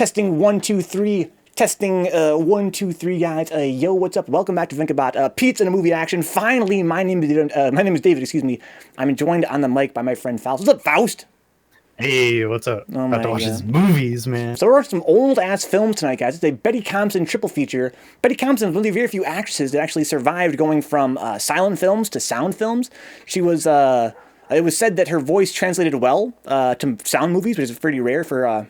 Testing 1 2 3. Testing 1 2 3, guys. Yo, what's up? Welcome back to Vencabot. Pizza and a movie action. Finally, my name is David. Excuse me. I'm joined on the mic by my friend Faust. What's up, Faust? Hey, what's up? Oh About to watch these movies, man. So we're watching some old ass films tonight, guys. It's a Betty Compson triple feature. Betty Compson is one of the very few actresses that actually survived going from silent films to sound films. She was. It was said that her voice translated well to sound movies, which is pretty rare for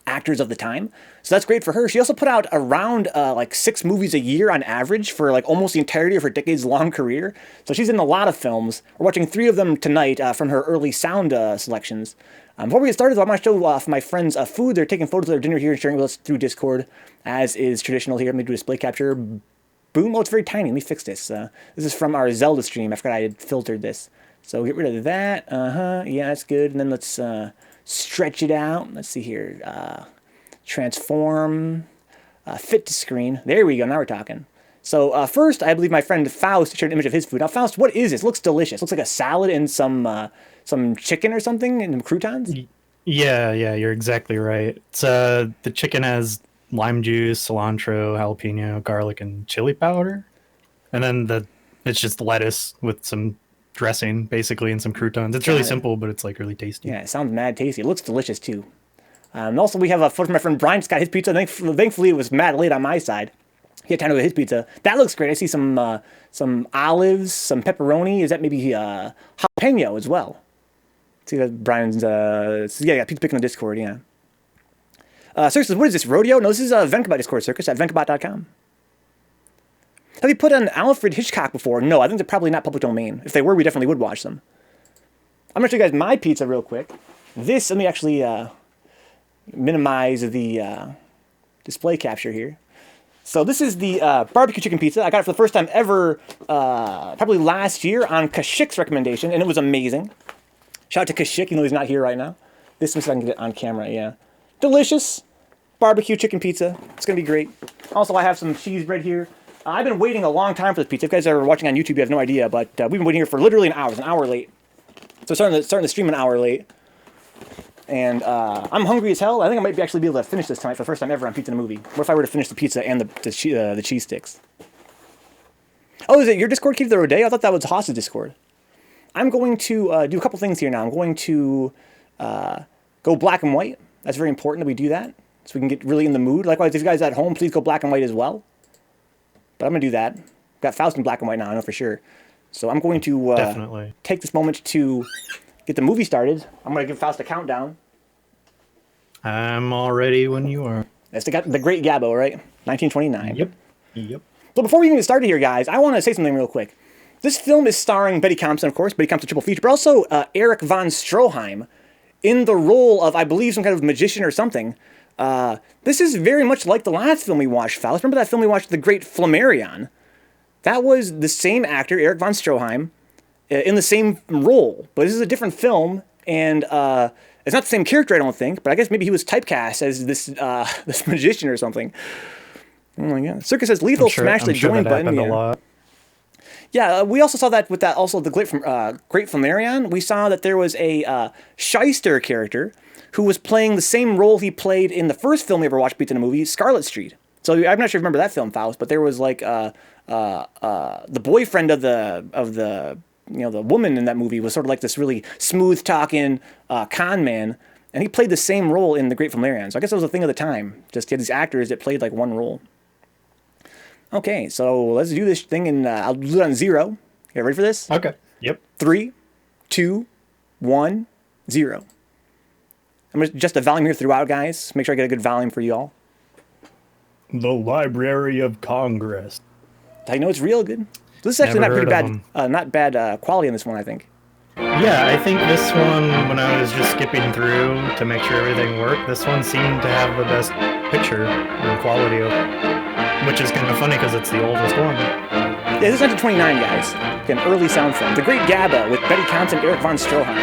actors of the time. So that's great for her. She also put out around like 6 movies a year on average for like almost the entirety of her decades-long career. So she's in a lot of films. We're watching 3 of them tonight from her early sound selections. Before we get started, though, I want to show off my friends' food. They're taking photos of their dinner here and sharing with us through Discord, as is traditional here. Let me do a display capture. Boom. Oh, it's very tiny. Let me fix this. This is from our Zelda stream. I forgot I had filtered this. So get rid of that. Yeah, that's good. And then let's stretch it out. Let's see here. Transform. Fit to screen. There we go. Now we're talking. So first, I believe my friend Faust shared an image of his food. Now, Faust, what is this? It looks delicious. It looks like a salad and some chicken or something and croutons. Yeah, you're exactly right. It's the chicken has lime juice, cilantro, jalapeno, garlic, and chili powder, and then it's just lettuce with some dressing, basically, and some croutons. It's really simple, but it's like really tasty. Yeah, it sounds mad tasty. It looks delicious too. And also, we have a photo from my friend Brian. Just got his pizza. Thankfully, it was mad late on my side. He had time to get his pizza. That looks great. I see some olives, some pepperoni. Is that maybe jalapeno as well? See that Brian's yeah, pizza pick on the Discord. Yeah. Circus, what is this, rodeo? No, this is Vencabot Discord, Circus at vencabot.com. Have you put on Alfred Hitchcock before? No, I think they're probably not public domain. If they were, we definitely would watch them. I'm gonna show you guys my pizza real quick. This, let me actually minimize the display capture here. So this is the barbecue chicken pizza. I got it for the first time ever, probably last year on Kashik's recommendation, and it was amazing. Shout out to Kashik, even though he's not here right now. This one, so I can get it on camera, yeah. Delicious barbecue chicken pizza. It's going to be great. Also, I have some cheese bread here. I've been waiting a long time for this pizza. If you guys are watching on YouTube, you have no idea, but we've been waiting here for literally an hour late. So starting the stream an hour late. And I'm hungry as hell. I think I might actually be able to finish this tonight for the first time ever on Pizza in a Movie. What if I were to finish the pizza and the cheese sticks? Oh, is it your Discord, Keith the Rodeo? I thought that was Haas's Discord. I'm going to do a couple things here now. I'm going to go black and white. That's very important that we do that, so we can get really in the mood. Likewise, if you guys at home, please go black and white as well. But I'm going to do that. Got Faust in black and white now, I know for sure. So I'm going to definitely take this moment to get the movie started. I'm going to give Faust a countdown. I'm all ready when you are. That's the great Gabbo, right? 1929. Yep. But before we even get started here, guys, I want to say something real quick. This film is starring Betty Compson, of course, Betty Compson triple feature, but also Erich von Stroheim in the role of, I believe, some kind of magician or something. This is very much like the last film we watched, Faust. Remember that film we watched, The Great Flammarion? That was the same actor, Erich von Stroheim, in the same role. But this is a different film, and it's not the same character, I don't think, but I guess maybe he was typecast as this magician or something. Oh my god. Circus says, lethal smash the join button. Yeah. A lot. Yeah, we also saw that with that. Also, the Great Flammarion. We saw that there was a shyster character who was playing the same role he played in the first film we ever watched, Pizza in a Movie, Scarlet Street. So I'm not sure if you remember that film, Faust, but there was like the boyfriend of the the woman in that movie was sort of like this really smooth talking con man, and he played the same role in the Great Flammarion. So I guess it was a thing of the time. Just had these actors that played like one role. Okay, so let's do this thing, and I'll do it on 0. You ready for this? Okay. Yep. 3, 2, 1, 0. I'm going to adjust the volume here throughout, guys. Make sure I get a good volume for you all. The Library of Congress. I know it's real good. So this is actually not bad quality on this one, I think. Yeah, I think this one, when I was just skipping through to make sure everything worked, this one seemed to have the best picture and quality of it. Which is kind of funny because it's the oldest one. Yeah, this is 1929, guys. An early sound film. The Great Gabbo with Betty Compson and Erich von Stroheim.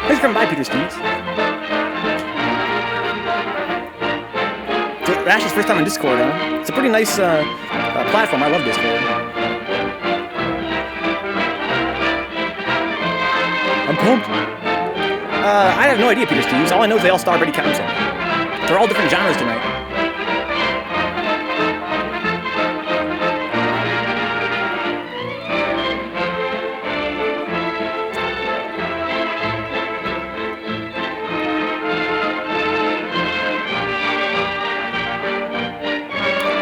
Thanks for coming by, Peter Steves. So, Ash's first time on Discord, huh? It's a pretty nice platform. I love Discord. I'm pumped. I have no idea, Peter Steves. All I know is they all star Betty Compson. They're all different genres tonight.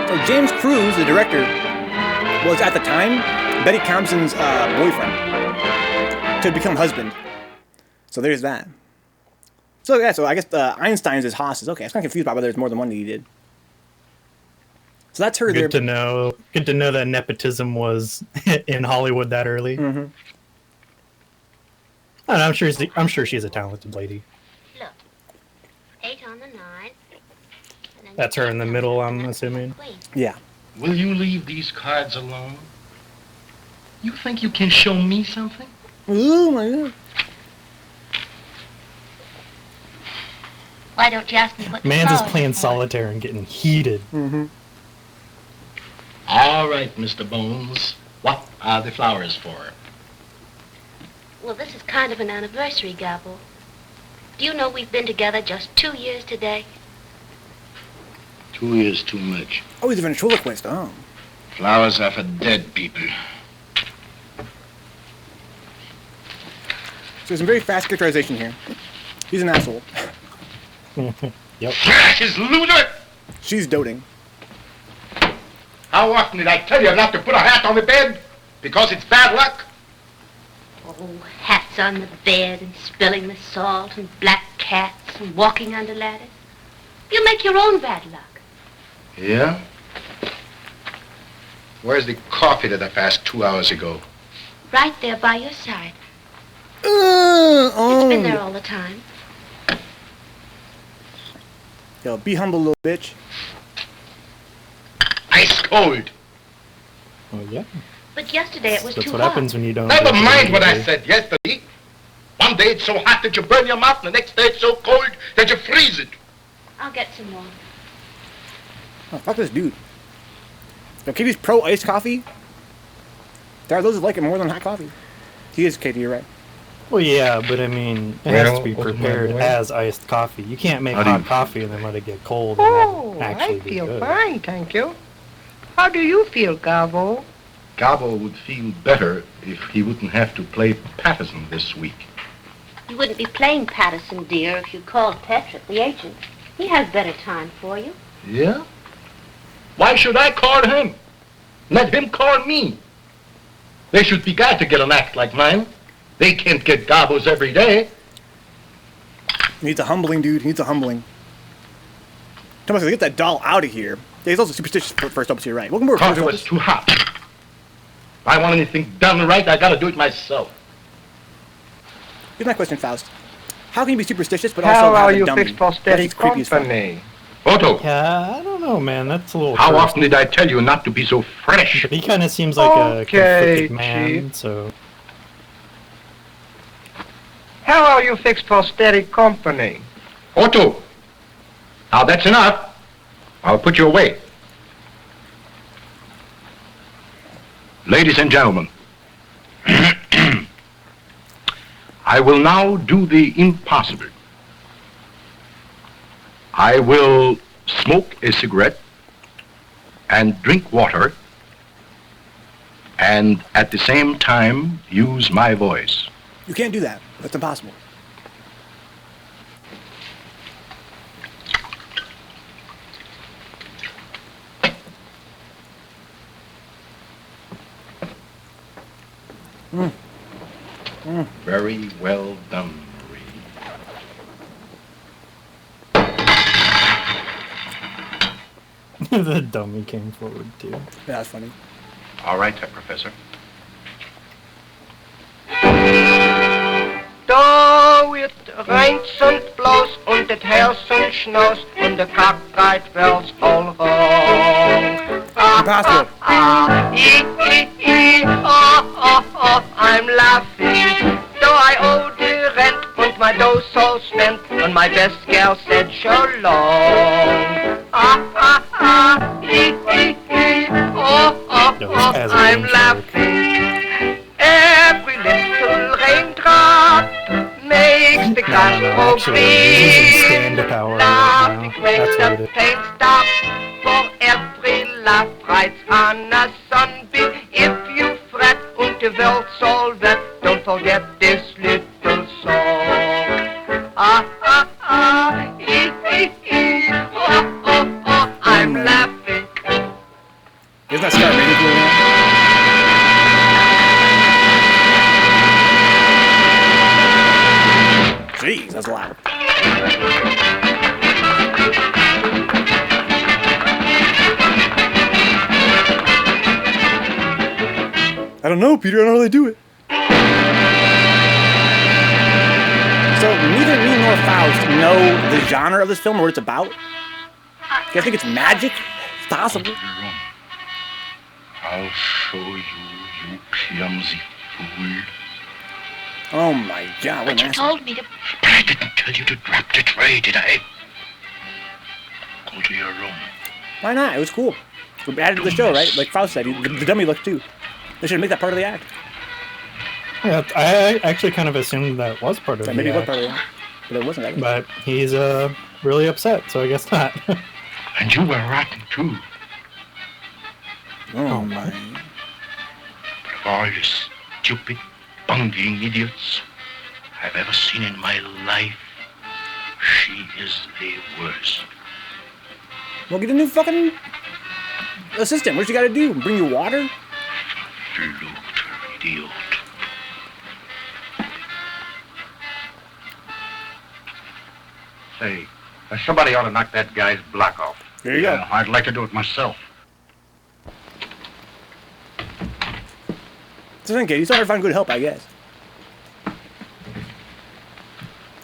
So James Cruz, the director, was at the time Betty Compson's boyfriend to become husband. So there's that. So yeah, so I guess Einstein's is Haas's. Okay, I was kind of confused about whether there's more than one that he did. So that's her there. Good to know. Good to know that nepotism was in Hollywood that early. Mm-hmm. And I'm sure she's a talented lady. Look, 8 on the 9. That's her in the middle, I'm assuming. Yeah. Will you leave these cards alone? You think you can show me something? Ooh my God. Why don't you ask me what the Mans is flowers playing are for? solitaire and getting heated. Mm-hmm. All right, Mr. Bones. What are the flowers for? Well, this is kind of an anniversary, Gabbo. Do you know we've been together just 2 years today? 2 years too much. Oh, he's a ventriloquist. Oh. Flowers are for dead people. So there's some very fast characterization here. He's an asshole. Yep. Precious loser! She's doting. How often did I tell you not to put a hat on the bed? Because it's bad luck? Oh, hats on the bed and spilling the salt and black cats and walking under ladders. You make your own bad luck. Yeah? Where's the coffee that I passed 2 hours ago? Right there by your side. Oh. It's been there all the time. Yo, be humble, little bitch. Ice cold. Oh yeah. But yesterday it was That's too what hot. happens when you don't. Never do it mind what I immediately. said yesterday. One day it's so hot that you burn your mouth, and the next day it's so cold that you freeze it. I'll get some more. Oh, fuck this dude. Yo, KD's pro iced coffee. There are those that like it more than hot coffee. He is, KD, you're right. Well, yeah, but I mean, it has Well, to be what's my prepared way? as iced coffee. You can't make How do hot you- coffee and then let it get cold Oh, and then actually I be feel good. fine, thank you. How do you feel, Gabbo? Gabbo would feel better if he wouldn't have to play Patterson this week. You wouldn't be playing Patterson, dear, if you called Petrick, the agent. He has better time for you. Yeah? Why should I call him? Let him call me. They should be glad to get an act like mine. They can't get Gabbos every day. He needs a humbling, dude. He needs a humbling. Thomas, get that doll out of here. Yeah, he's also superstitious first up to your right. Welcome aboard, Because it Thomas. was too hot. If I want anything done right, I gotta do it myself. Here's my question, Faust. How can you be superstitious but also How have are a you dummy? fixed for That's steady just creepy as fuck. company? Otto, Yeah, I don't know, man. That's a little. how cursed. often did I tell you not to be so fresh? But he kind of seems like a Okay, conflicted man, so. How are you fixed for steady company? Otto, now that's enough. I'll put you away. Ladies and gentlemen, I will now do the impossible. I will smoke a cigarette and drink water and at the same time use my voice. You can't do that. That's impossible. Very well done, Marie. The dummy came forward too. Yeah, that's funny. All right, Herr Professor. Da it rains und blows und it hails and snows und the cockeyed bells all wrong. Impossible. I'm laughing. Though I owe the rent and my dough so spent and my best gal said so long. I'm laughing. Every little raindrop makes the No, grass no, grow actually, he's using green. stand-up power right Laughing make That's what the it is. pain stop. For every laugh rides on a sunbeam. If you fret und die Welt soll wet, don't forget this little song. Ah, ah, ah, oh, oh, oh, I'm laughing. Isn't that Scar really cool? Jeez, that's loud. I don't know, Peter. I don't know how they do it. So neither me nor Faust know the genre of this film or what it's about. You guys think it's magic? It's possible. I'll show you, you clumsy fool. Oh my God! What But an you asshole. told me to... But I didn't tell you to drop the tray, did I? Go to your room. Why not? It was cool. We added to the show, right? Like Faust said, the dummy looked too. They should make that part of the act. Yeah, I actually kind of assumed that was part of Maybe the it was act, part of the act, but it wasn't. I guess. but he's really upset, so I guess not. And you were rotten, too. Oh my! But of all the stupid, bungling idiots I've ever seen in my life, she is the worst. Well, get a new fucking assistant. What you gotta do? Bring you water? Verfluchter Idiot. Say, somebody ought to knock that guy's block off. There you go. I'd like to do it myself. So then, Katie, you still have to find good help, I guess.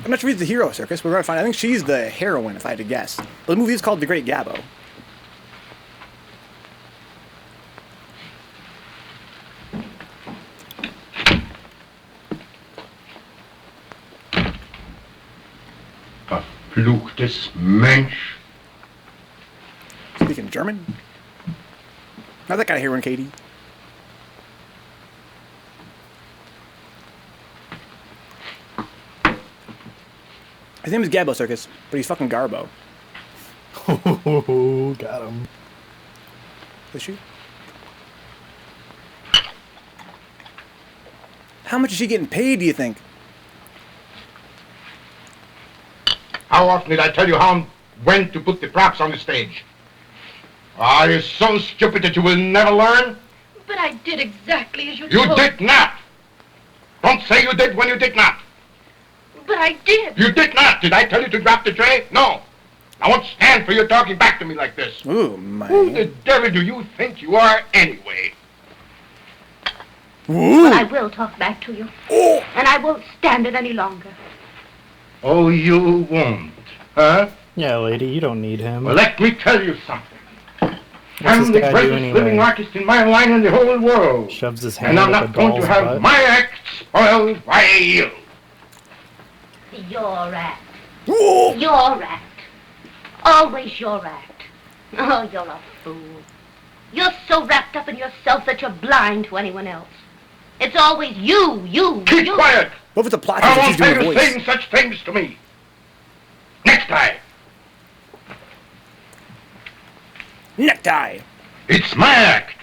I'm not sure if he's the hero, Circus. We're gonna find. I think she's the heroine, if I had to guess. But the movie is called The Great Gabbo. Verfluchtes Mensch. Speaking German. Not that kind of heroine, Katie. His name is Gabbo, Circus, but he's fucking Garbo. Oh, got him. Is she? How much is she getting paid, do you think? How often did I tell you how and when to put the props on the stage? Are you so stupid that you will never learn? But I did exactly as you You told did not! Don't say you did when you did not! But I did. You did not! Did I tell you to drop the tray? No! I won't stand for you talking back to me like this. Ooh, my. Who the devil do you think you are anyway? Ooh. But I will talk back to you. Oh. And I won't stand it any longer. Oh, you won't, huh? Yeah, lady, you don't need him. Well, let me tell you something. What's I'm this the guy do greatest anyway? living artist in my line in the whole world. Shoves his hand And I'm up not a going to doll's have butt. my act spoiled by you. Your act. Ooh. Your act. Always your act. Oh, you're a fool. You're so wrapped up in yourself that you're blind to anyone else. It's always you. Keep quiet. What if it's a plot I twist that won't she's doing have a you voice? saying such things to me. Necktie. Necktie. It's my act.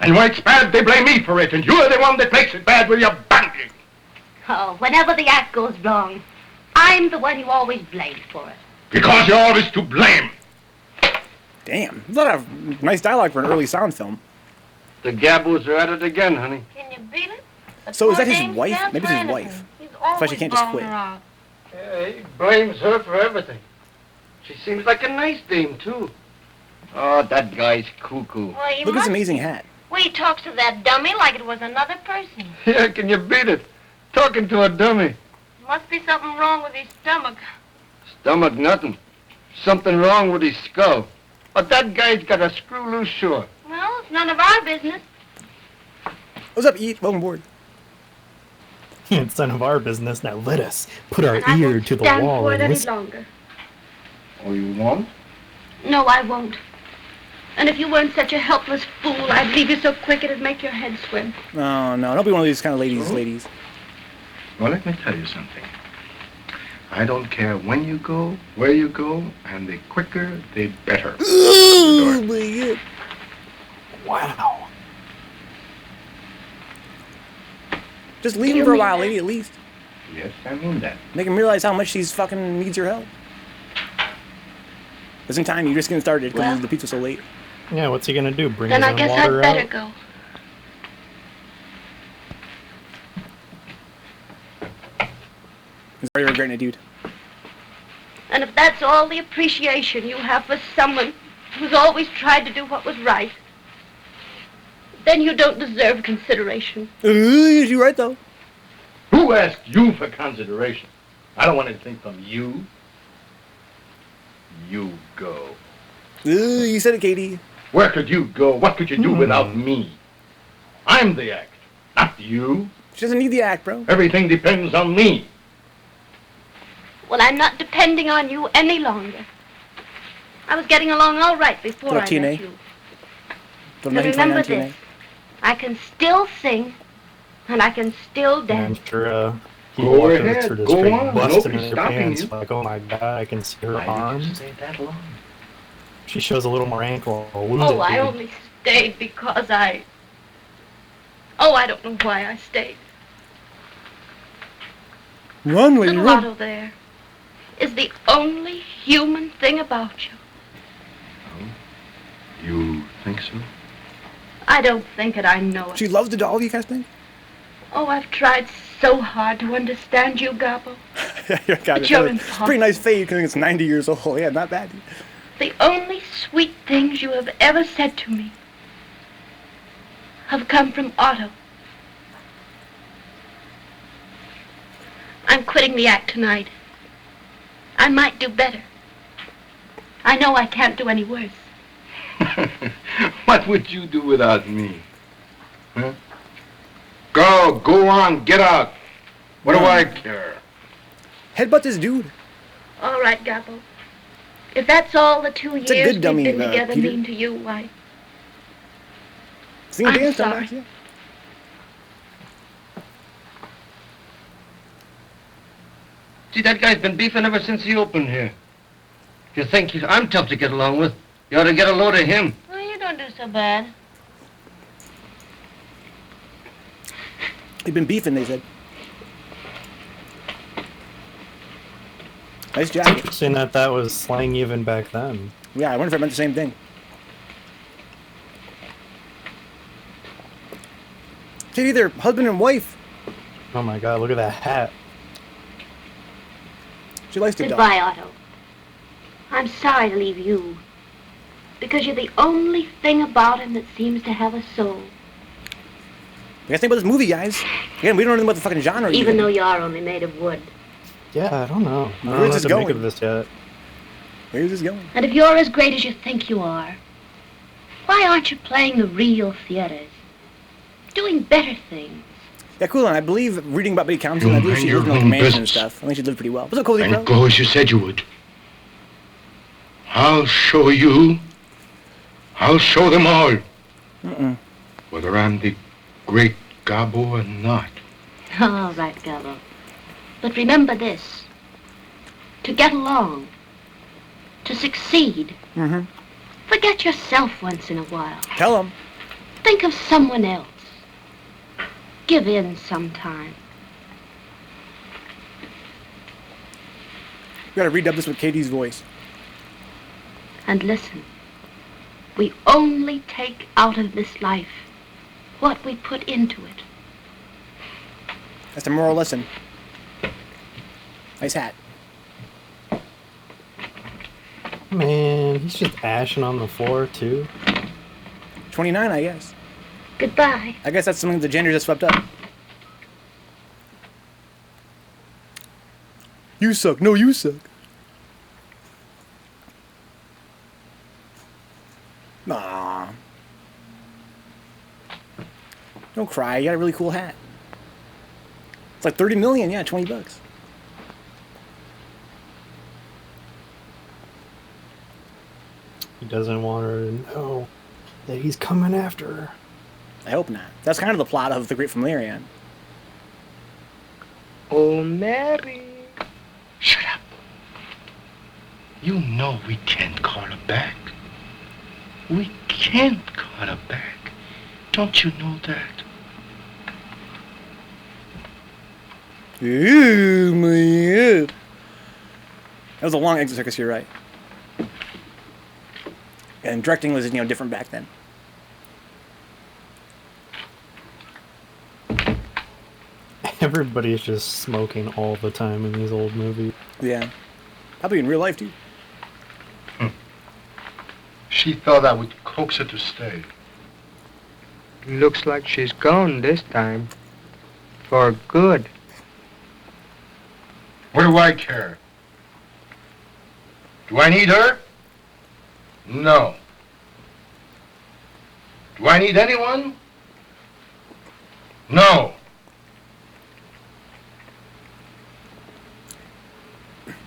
And when it's bad, they blame me for it, and you're the one that makes it bad with your bungling. Oh, whenever the act goes wrong, I'm the one you always blame for it. Because you're always to blame. Damn. That's a lot of nice dialogue for an early sound film. The Gabbos are at it again, honey. Can you beat it? So is that his wife? Maybe it's his wife. So she can't just quit. Yeah, he blames her for everything. She seems like a nice dame, too. Oh, that guy's cuckoo. Well, he Look at his must amazing be. hat. Well, he talks to that dummy like it was another person. Yeah, can you beat it? Talking to a dummy. Must be something wrong with his stomach. Stomach nothing. Something wrong with his skull. But that guy's got a screw loose sure. Well, it's none of our business. What's up, Eat? Welcome aboard. It's none of our business. Now let us put our And I ear won't to the stand wall for it and any listen. longer. Oh, you won't? No, I won't. And if you weren't such a helpless fool, I'd leave you so quick it'd make your head swim. No, no, don't be one of these kind of ladies. Well, let me tell you something. I don't care when you go, where you go, and the quicker, the better. Oh my god. Wow. Just leave him for a while, lady, at least. Yes, I mean that. Make him realize how much he's fucking needs your help. Isn't time, you're just getting started because Well. the pizza's so late. Yeah, what's he gonna do? Bring Then his I own guess water I'd better out? go. He's already regretting it, dude. And if that's all the appreciation you have for someone who's always tried to do what was right, then you don't deserve consideration. You're right, though. Who asked you for consideration? I don't want anything from you. You go. You said it, Katie. Where could you go? What could you do without me? I'm the act, not you. She doesn't need the act, bro. Everything depends on me. Well, I'm not depending on you any longer. I was getting along all right before Little I TNA. met you. From But remember 1929 this. I can still sing, and I can still I'm dance. sure he Go walked in ahead, through the go street on, busting nobody's her stopping pants. you. Like, oh my god, I can see her Why did you arms. stay that long? She shows a little more ankle. Oh, I only stayed because I... Oh, I don't know why I stayed. Run, lady, Little run. Otto there is the only human thing about you. You think so? I don't think it, I know it. She loves the doll, you guys think? Oh, I've tried so hard to understand you, Gabbo. Yeah, God, But you're it's a impossible. pretty nice fade because it's 90 years old. Yeah, not bad. The only sweet things you have ever said to me have come from Otto. I'm quitting the act tonight. I might do better. I know I can't do any worse. What would you do without me? Huh? Go on, get out. What do I care? Headbutt this dude. All right, Gabbo. If that's all the 2 a years good we've dummy, been together Peter. mean to you, why, Sing and I'm dance, sorry. dumbass, yeah. See, that guy's been beefing ever since he opened here. If you think I'm tough to get along with, you ought to get a load of him. Well, you don't do so bad. They've been beefing, they said. Nice It's jacket. interesting that was slang even back then. Yeah, I wonder if it meant the same thing. It's either husband and wife. Oh my god, look at that hat. She likes the dog. Goodbye, Otto. I'm sorry to leave you, because you're the only thing about him that seems to have a soul. You guys think about this movie, guys? Again, we don't know what the fucking genre Even though you are only made of wood. Yeah, I don't know. I Where's don't know what this to make going? of this yet. Where's this going? And if you're as great as you think you are, why aren't you playing the real theaters? Doing better things. Yeah, cool. And I believe reading about Betty Compton, You I believe she mind lived in your like a own mansion and business. stuff. I think she lived pretty well. What's up, Cozy And Bro? go as you said you would. I'll show you. I'll show them all. Whether I'm the great Gabbo or not. All right, Gabbo. But remember this. To get along, to succeed, forget yourself once in a while. Tell him. Think of someone else. Give in sometime. We gotta redub this with Katie's voice. And listen, we only take out of this life what we put into it. That's the moral lesson. Nice hat. Man, he's just ashing on the floor too. 29, I guess. Goodbye. I guess that's something the genders have swept up. You suck. No, you suck. Aw. Don't cry. You got a really cool hat. It's like 30 million. Yeah, 20 bucks. He doesn't want her to know that he's coming after her. I hope not. That's kind of the plot of The Great Familiarian. Oh, Mary. Shut You know we can't call her back. We can't call her back. Don't you know that? Ooh, my. That was a long exit circus, you're right. And directing was, different back then. Everybody's just smoking all the time in these old movies. Yeah. Probably in real life, too. She thought I would coax her to stay. Looks like she's gone this time. For good. What do I care? Do I need her? No. Do I need anyone? No.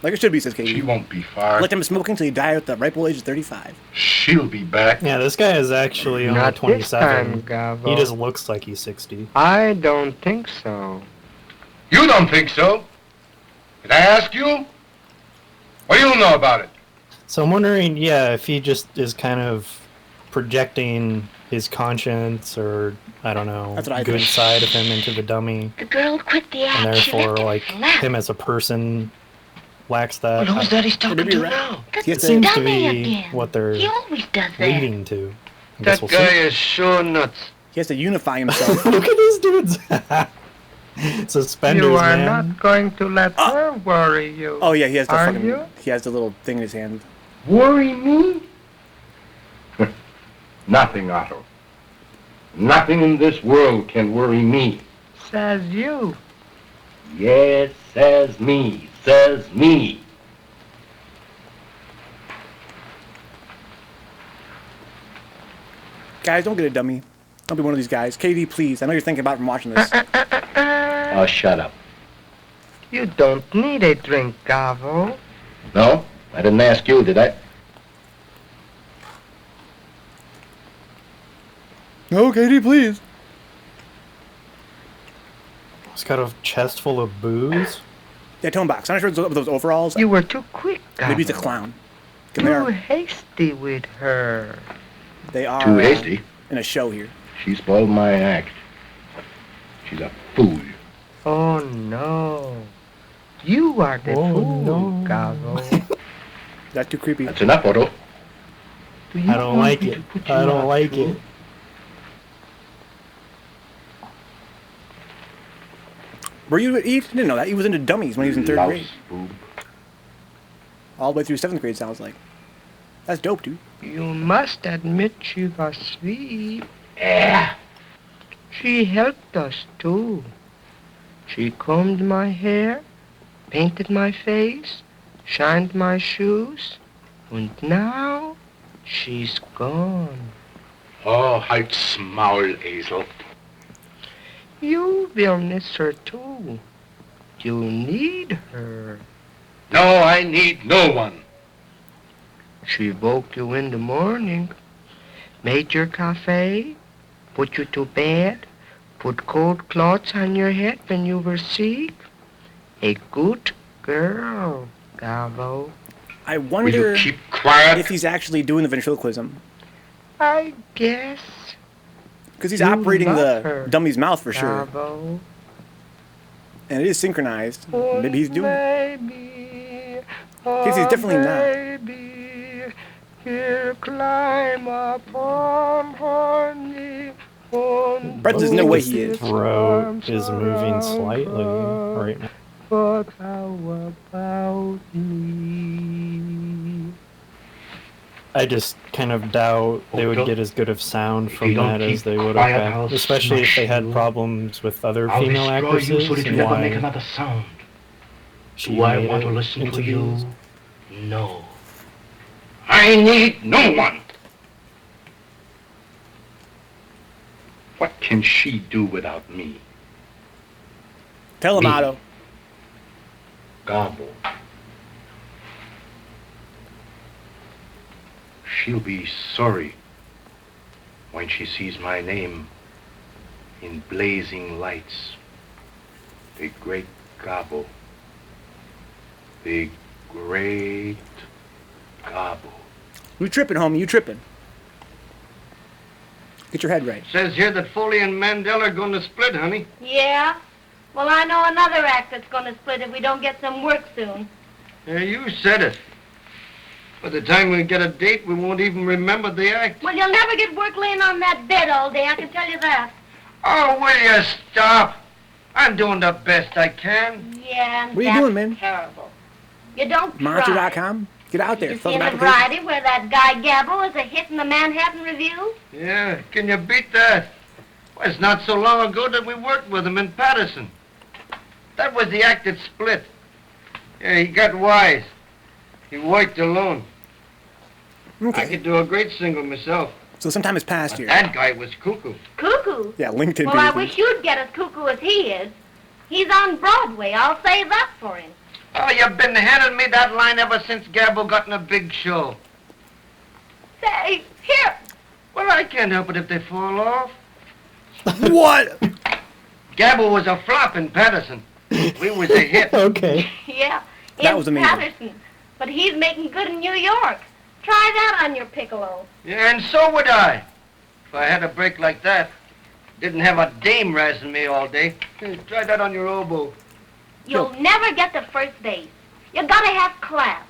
Like it should be, says Katie. She won't be far. Let them smoking till you die at the ripe old age of 35. She'll be back. Yeah, this guy is actually only Not this 27. time, Gabbo. He just looks like he's 60. I don't think so. You don't think so? Did I ask you? What do you know about it? So I'm wondering, if he just is kind of projecting his conscience or, I don't know, That's what I good think. side of him into the dummy, The girl quit the act. and She therefore, left like, it flat. him as a person lacks that. Who's that he's talking Maybe to you're right. now? That's He It has to- seems to dummy be again. what they're He always does that. leading to. I guess That we'll guy see. is sure nuts. He has to unify himself. Look at this dude's suspenders, You are man. not going to let her worry you. Oh, yeah, he has the Are fucking... you? He has the little thing in his hand. Worry me? Nothing, Otto. Nothing in this world can worry me. Says you. Yes, says me. Says me. Guys, don't get a dummy. Don't be one of these guys. Katie, please. I know you're thinking about it from watching this. Oh, shut up. You don't need a drink, Gabbo. No? I didn't ask you, did I? No, Katie, please. He's got a chest full of booze. Yeah, tone box. I'm not sure it's those overalls. You were too quick, Gabbo. Maybe he's a clown. 'Cause Too hasty with her. They are Too hasty. in a show here. She spoiled my act. She's a fool. Oh, no. You are the Oh, fool, no. Gabbo. That's too creepy. That's enough, Otto. Do you I don't want like me it. to put you I don't out, like too? it. Were you? He didn't know that. He was into dummies when he was in third Louse grade. boob. All the way through 7th grade, sounds like. That's dope, dude. You must admit she was sweet. Yeah. She helped us, too. She combed my hair, painted my face, shined my shoes, and now she's gone. Oh, halt's Maul, Esel. You will miss her, too. You need her. No, I need no one. She woke you in the morning, made your cafe, put you to bed, put cold cloths on your head when you were sick. A good girl, Gabbo. I Will wonder you keep quiet? if he's actually doing the ventriloquism. I guess, Because he's You operating love the her, dummy's mouth for sure. Gabbo. And it is synchronized. Maybe he's doing it. Maybe, He's definitely not. Maybe he'll climb upon her knee. Brett, there's no way he is. Throat is moving slightly right now. But how about me? I just kind of doubt they would don't- get as good of sound If from you don't that as keep they would quiet, have I'll had, especially if they smash had you. problems with other I'll female destroy actresses. you so that you and never why make another sound. she Do I made want it to listen into to you? these. No. I need no one. What can she do without me? Tell him, Me. Otto. Gabbo. She'll be sorry when she sees my name in blazing lights. The great Gabbo. The great Gabbo. You tripping, homie? You tripping? Get your head right. Says here that Foley and Mandel are going to split, honey. Yeah? Well, I know another act that's going to split if we don't get some work soon. Yeah, you said it. By the time we get a date, we won't even remember the act. Well, you'll never get work laying on that bed all day, I can tell you that. Oh, will you stop? I'm doing the best I can. Yeah, and What are you that's doing, man? terrible. You don't try. Monster.com? Get out there. You Fill see them in the applications. variety where that guy Gabbo is a hit in the Manhattan Review? Yeah, can you beat that? Well, it's not so long ago that we worked with him in Patterson. That was the act that split. Yeah, he got wise. He worked alone. I Okay. could do a great single myself. So some time has passed But here. that guy was cuckoo. Cuckoo? Yeah, LinkedIn Well, I business. wish you'd get as cuckoo as he is. He's on Broadway, I'll say that for him. Oh, you've been handing me that line ever since Gabbo got in a big show. Say, here. Well, I can't help it if they fall off. What? Gabbo was a flop in Patterson. We was a hit. Okay. Yeah, That in was amazing. Patterson. But he's making good in New York. Try that on your piccolo. Yeah, and so would I. If I had a break like that. Didn't have a dame razzing me all day. Hey, try that on your oboe. You'll never get to first base. You gotta have class.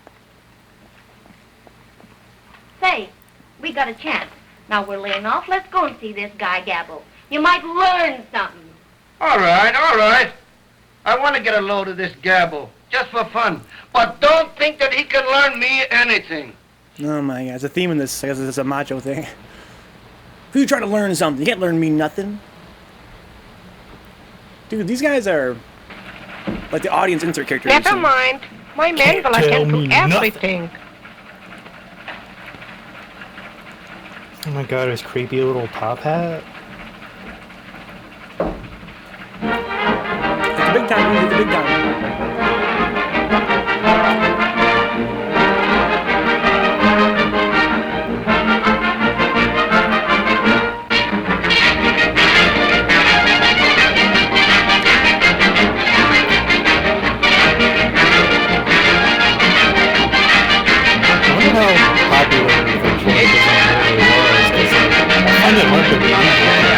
Say, we got a chance. Now we're laying off. Let's go and see this guy Gabbo. You might learn something. All right, all right. I want to get a load of this Gabbo, just for fun. But don't think that he can learn me anything. Oh my God, there's a theme in this. I guess it's a macho thing. Who you trying to learn something? You can't learn me nothing. Dude, these guys are like the audience insert characters. Never mind. My men will tell attend to me nothing. everything. Oh my god, his creepy little top hat. It's the big time, dude. It's the big time. I wonder how popular Vencabot really was, because I find it hard to believe that it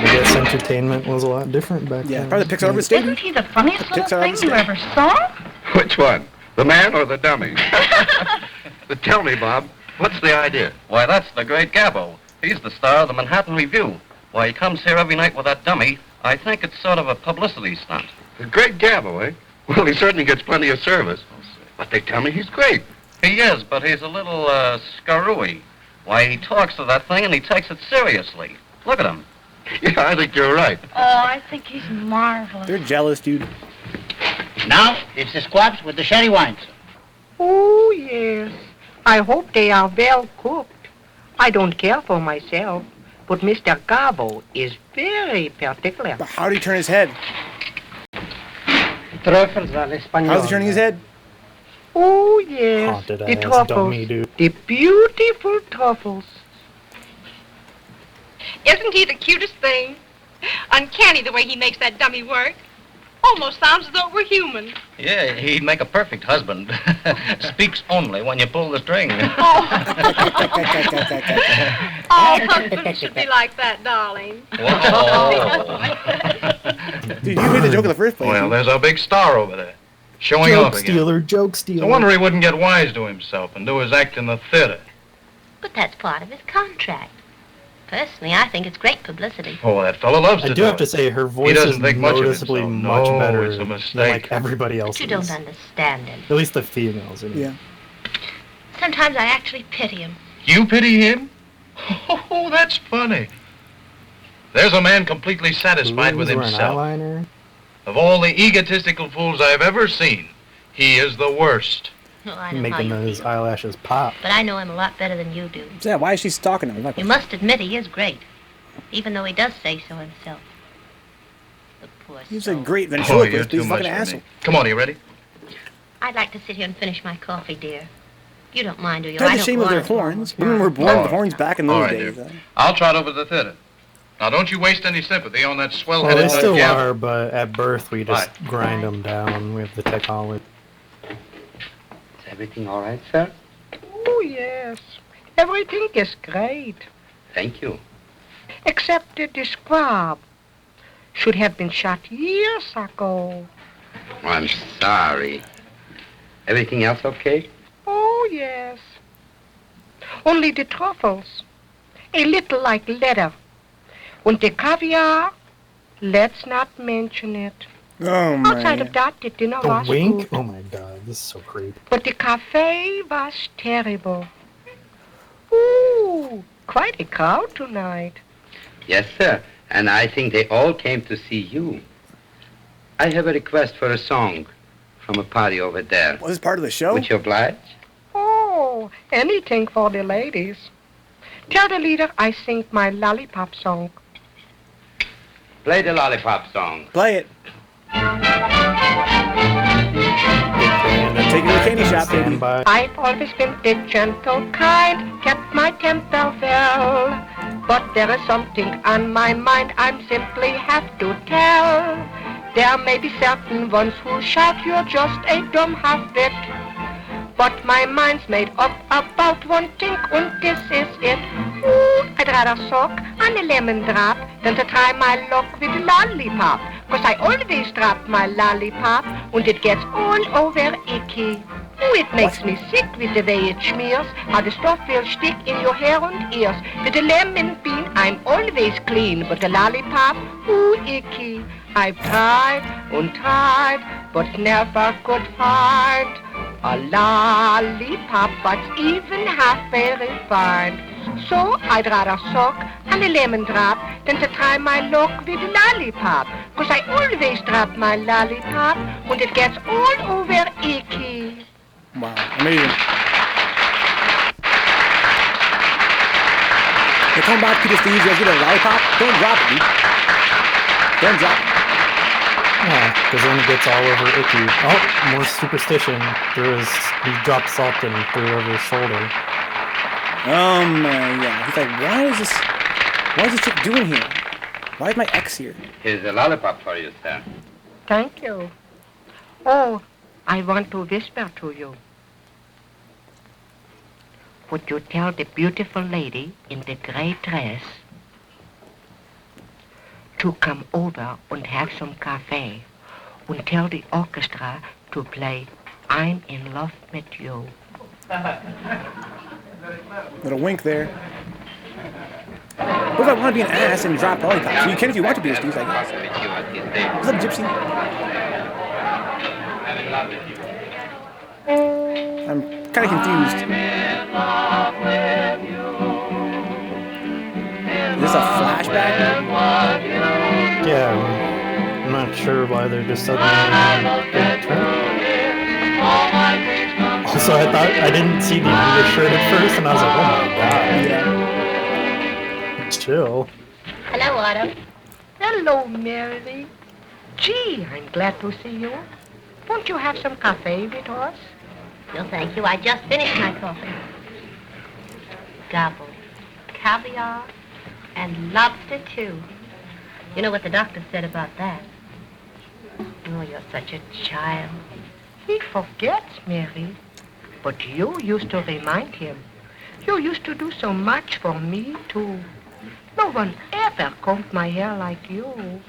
I guess entertainment was a lot different back Yeah, then. probably the Pixar of stadium. Isn't he the funniest Pixar little thing of you the ever saw? Which one? The man or the dummy? Tell me, Bob, what's the idea? Why, that's the great Gabbo. He's the star of the Manhattan Review. Why, he comes here every night with that dummy. I think it's sort of a publicity stunt. The great Gabbo, eh? Well, he certainly gets plenty of service. But they tell me he's great. He is, but he's a little, screwy. Why, he talks to that thing and he takes it seriously. Look at him. Yeah, I think you're right. Oh, I think he's marvelous. They're jealous, dude. Now, it's the squabs with the sherry wines. Oh, yes. I hope they are well cooked. I don't care for myself, but Mr. Gabbo is very particular. But how did he turn his head? Truffles al español. How's he turning his head? Oh, yes. Haunted The ass truffles. dummy, dude. The beautiful truffles. Isn't he the cutest thing? Uncanny the way he makes that dummy work. Almost sounds as though it were human. Yeah, he'd make a perfect husband. Speaks only when you pull the string. All husbands should be like that, darling. Whoa. Dude, you made the joke in the first place. Well, there's our big star over there, showing Joke off again. stealer, joke stealer. No wonder he wouldn't get wise to himself and do his act in the theater. But that's part of his contract. Personally, I think it's great publicity. Oh, that fellow loves I to do have to say her voice doesn't is think much of noticeably himself. much No, better it's a than mistake. like everybody else. But you don't understand him. At least the females. I mean. Yeah. Sometimes I actually pity him. You pity him? Oh, that's funny. There's a man completely satisfied with Blues or an himself. eyeliner. Of all the egotistical fools I've ever seen, he is the worst. Oh, I know how Making you those feel. eyelashes pop. But I know him a lot better than you do. Yeah, why is she stalking him? You must admit he is great. Even though he does say so himself. The poor He's a soul. great Oh, you're ventriloquist, but too he's a much fucking for asshole. me. Come on, are you ready? I'd like to sit here and finish my coffee, dear. You don't mind, do you? That's I a don't shame of their want to. horns. Women were born with horns back in All those right, days. dear. I'll trot over to the theater. Now, don't you waste any sympathy on that Well, swell-headed they still Gabbo. are, but at birth we just grind them down. We have the technology. Is everything all right, sir? Oh, yes. Everything is great. Thank you. Except that the squab should have been shot years ago. Oh, I'm sorry. Everything else okay? Oh, yes. Only the truffles, a little like leather. And the caviar, let's not mention it. Oh, man. Outside of that, the dinner The was wink? good. Oh my god, this is so creepy. But the cafe was terrible. Ooh, quite a crowd tonight. Yes, sir. And I think they all came to see you. I have a request for a song from a party over there. Was this part of the show? Would you oblige? Oh, anything for the ladies. Tell the leader I sing my lollipop song. Play the lollipop song. Play it. Take it to the candy shop, baby. Stand by. I've always been the gentle kind, kept my temper well. But there is something on my mind I simply have to tell. There may be certain ones who shout you're just a dumb half-wit. But my mind's made up about one thing, and this is it. Ooh, I'd rather suck on a lemon drop than to try my luck with a lollipop. 'Cause I always drop my lollipop, and it gets all over icky. Ooh, it makes me sick with the way it smears, how the stuff will stick in your hair and ears. With the lemon bean, I'm always clean, but the lollipop, ooh, icky. I've tried and tried, but never could find a lollipop that's even half very fine. So I'd rather suck on a lemon drop than to try my luck with a lollipop. 'Cause I always drop my lollipop when it gets all over icky. Wow, amazing. Hey, come back, Peter Steve. You guys get a lollipop? Don't drop it, dude. Don't drop it. Yeah, because then it gets all over icky. Oh, more superstition. He dropped salt and threw it over his shoulder. Yeah. He's like, what is this chick doing here? Why is my ex here? Here's a lollipop for you, sir. Thank you. Oh, I want to whisper to you. Would you tell the beautiful lady in the gray dress to come over and have some cafe and tell the orchestra to play I'm in love with you. Little wink there. What if I want to be an ass and drop lollipops? So you can if you want to be a Steve, I guess. What's up, Gypsy? I'm kind of confused. Is this a flashback? Yeah, I'm not sure why they're just suddenly big turn. Also, I didn't see the undershirt at first, and I was like, oh my god. Yeah. Chill. Hello, Otto. Hello, Mary. Gee, I'm glad to see you. Won't you have some cafe with us? No, thank you. I just finished my coffee. Gabbo, caviar, and lobster, too. You know what the doctor said about that? Oh, you're such a child. He forgets, Mary. But you used to remind him. You used to do so much for me, too. No one ever combed my hair like you.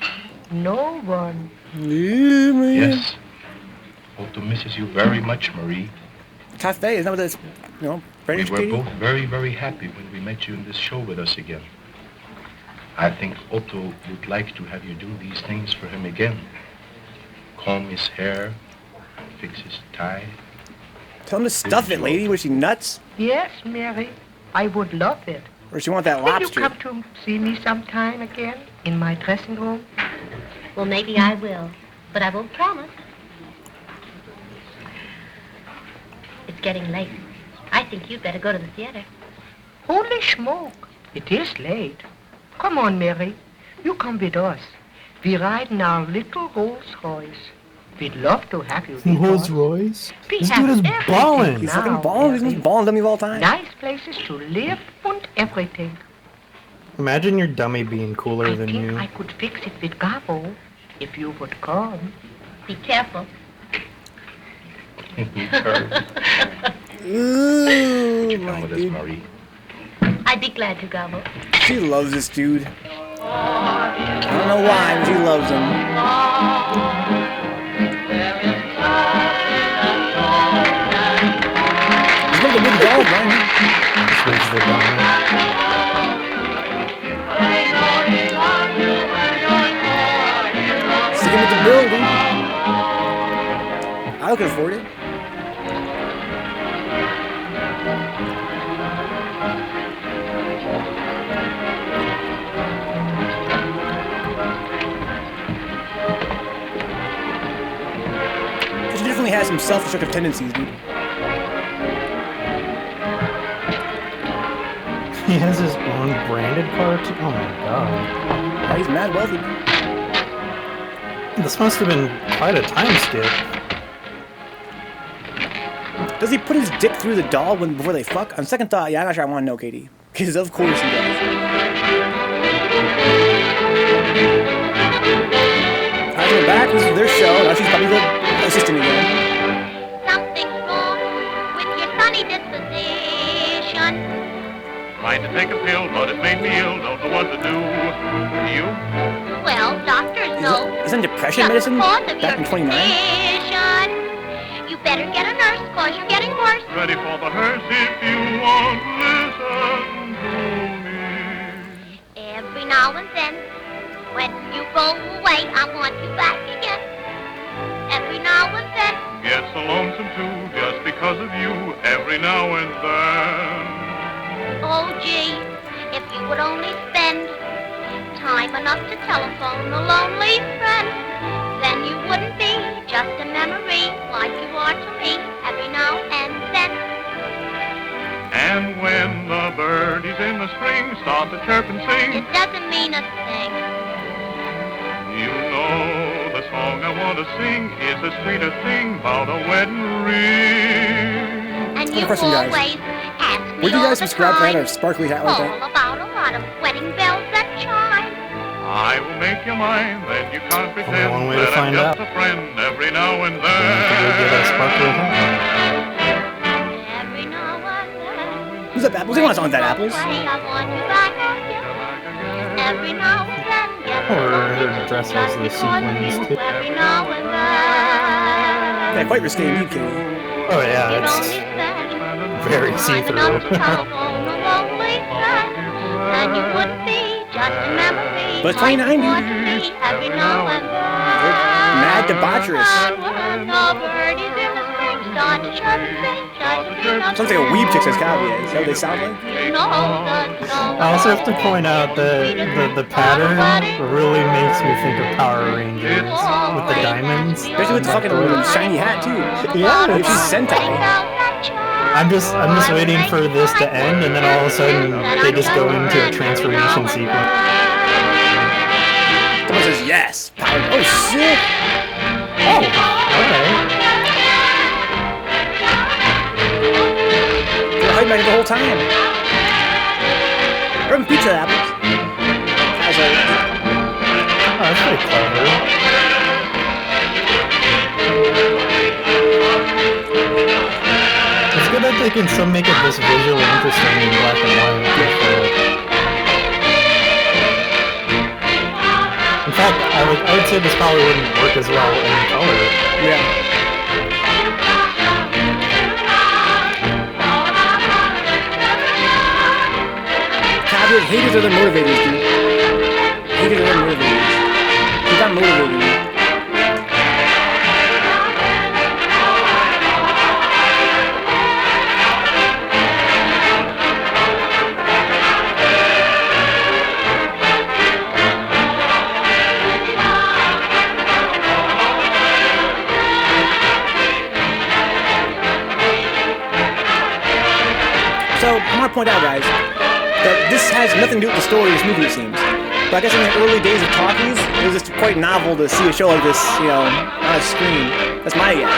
No one. Yes. Otto misses you very much, Marie. Cafe, isn't that what it's, very We were interesting? both very, very happy when we met you in this show with us again. I think Otto would like to have you do these things for him again. Comb his hair, fix his tie. Tell him to stuff it, lady. Was she nuts? Yes, Mary. I would love it. Or she want that Will you lobster? come to see me sometime again in my dressing room? Well, maybe I will, but I won't promise. It's getting late. I think you'd better go to the theater. Holy smoke. It is late. Come on, Mary. You come with us. We ride in our little Rolls Royce. We'd love to have you with Rolls us. Royce? We This have dude is everything balling. He's now, fucking balling. He's the Mary. most balling dummy of all time. Nice places to live and everything. Imagine your dummy being cooler than you. I could fix it with Gabbo if you would come. Be careful. Ooh, Come my with us, dude. Marie. I'd be glad to, Gabbo. She loves this dude. I don't know why, but she loves him. He's got a big dog, man. This was the dummy. Stick him with the building. I can afford it. She definitely has some self-destructive tendencies, dude. He has his own branded car too. Oh my god. Yeah, he's mad wealthy. This must have been quite a time skip. Does he put his dick through the doll before they fuck? On second thought, yeah, I'm not sure I want to know, Katie. Because of course he does. Alright, we're back. This is their show. Now she's probably the assistant again. Something's wrong with your sunny disposition. Tried to take a pill, but it made me ill. Don't know what to do. You? Well, doctors know. Isn't depression just medicine because of back your in 29? condition. You better get a nurse, cause you're getting worse. Ready for the hearse if you won't listen to me. Every now and then, when you go away, I want you back again. Every now and then. Get so lonesome too, just because of you. Every now and then. Oh, gee, if you would only spend time enough to telephone a lonely friend, then you wouldn't be just a memory like you are to me every now and then. And when the birdies in the spring start to chirp and sing, It doesn't mean a thing. you know the song I want to sing is the sweetest thing about a wedding ring. And Got a you question, guys. always ask me Would you all guys the subscribe to time, have a sparkly hat like all that? about a lot of wedding bells that chime. I will make you mine, then you can't pretend one way to that I'm find just out. a friend every now and You have to go get a then. sparkly hat. Every now and then. Who's that Apples? Who wants on that Apples? I want you back again. Every now and then. Yes, Or I her want dress you has just the because of sequins, you. too. Every now and then. Yeah, quite risque indeed, Katie. Oh yeah, You'd it's only spend very time see-through. enough to telephone a lonely friend, then you wouldn't be just a memory. But it's like 29, you are dude. to me every now and then. Mad debaucherous. When the birdies in the spring start to chirp and sing, just be the Sounds like a weeb chick says cowboy. Is that what they sound like? you know the song. I also have to point out that the pattern really makes me think of Power Rangers with the diamonds. Especially with the fucking shiny hat, too. Yeah, Like she's Sentai. I'm just waiting for this to end, and then all of a sudden they just go into a transformation sequence. Someone says yes. Power. Oh, shit. Oh, okay. They're hiding back the whole time. We're having pizza Apples. As always. Oh, that's pretty clever. It's good that they can still make it this visually interesting in black and white. In fact, I would say this probably wouldn't work as well in color. Yeah. Caveat, haters are the motivators, dude. Haters are the motivators. Keep on motivating me. So, I want to point out, guys, that this has nothing to do with the story of this movie, it seems. But I guess in the early days of talkies, it was just quite novel to see a show like this, you know, on a screen. That's my guess.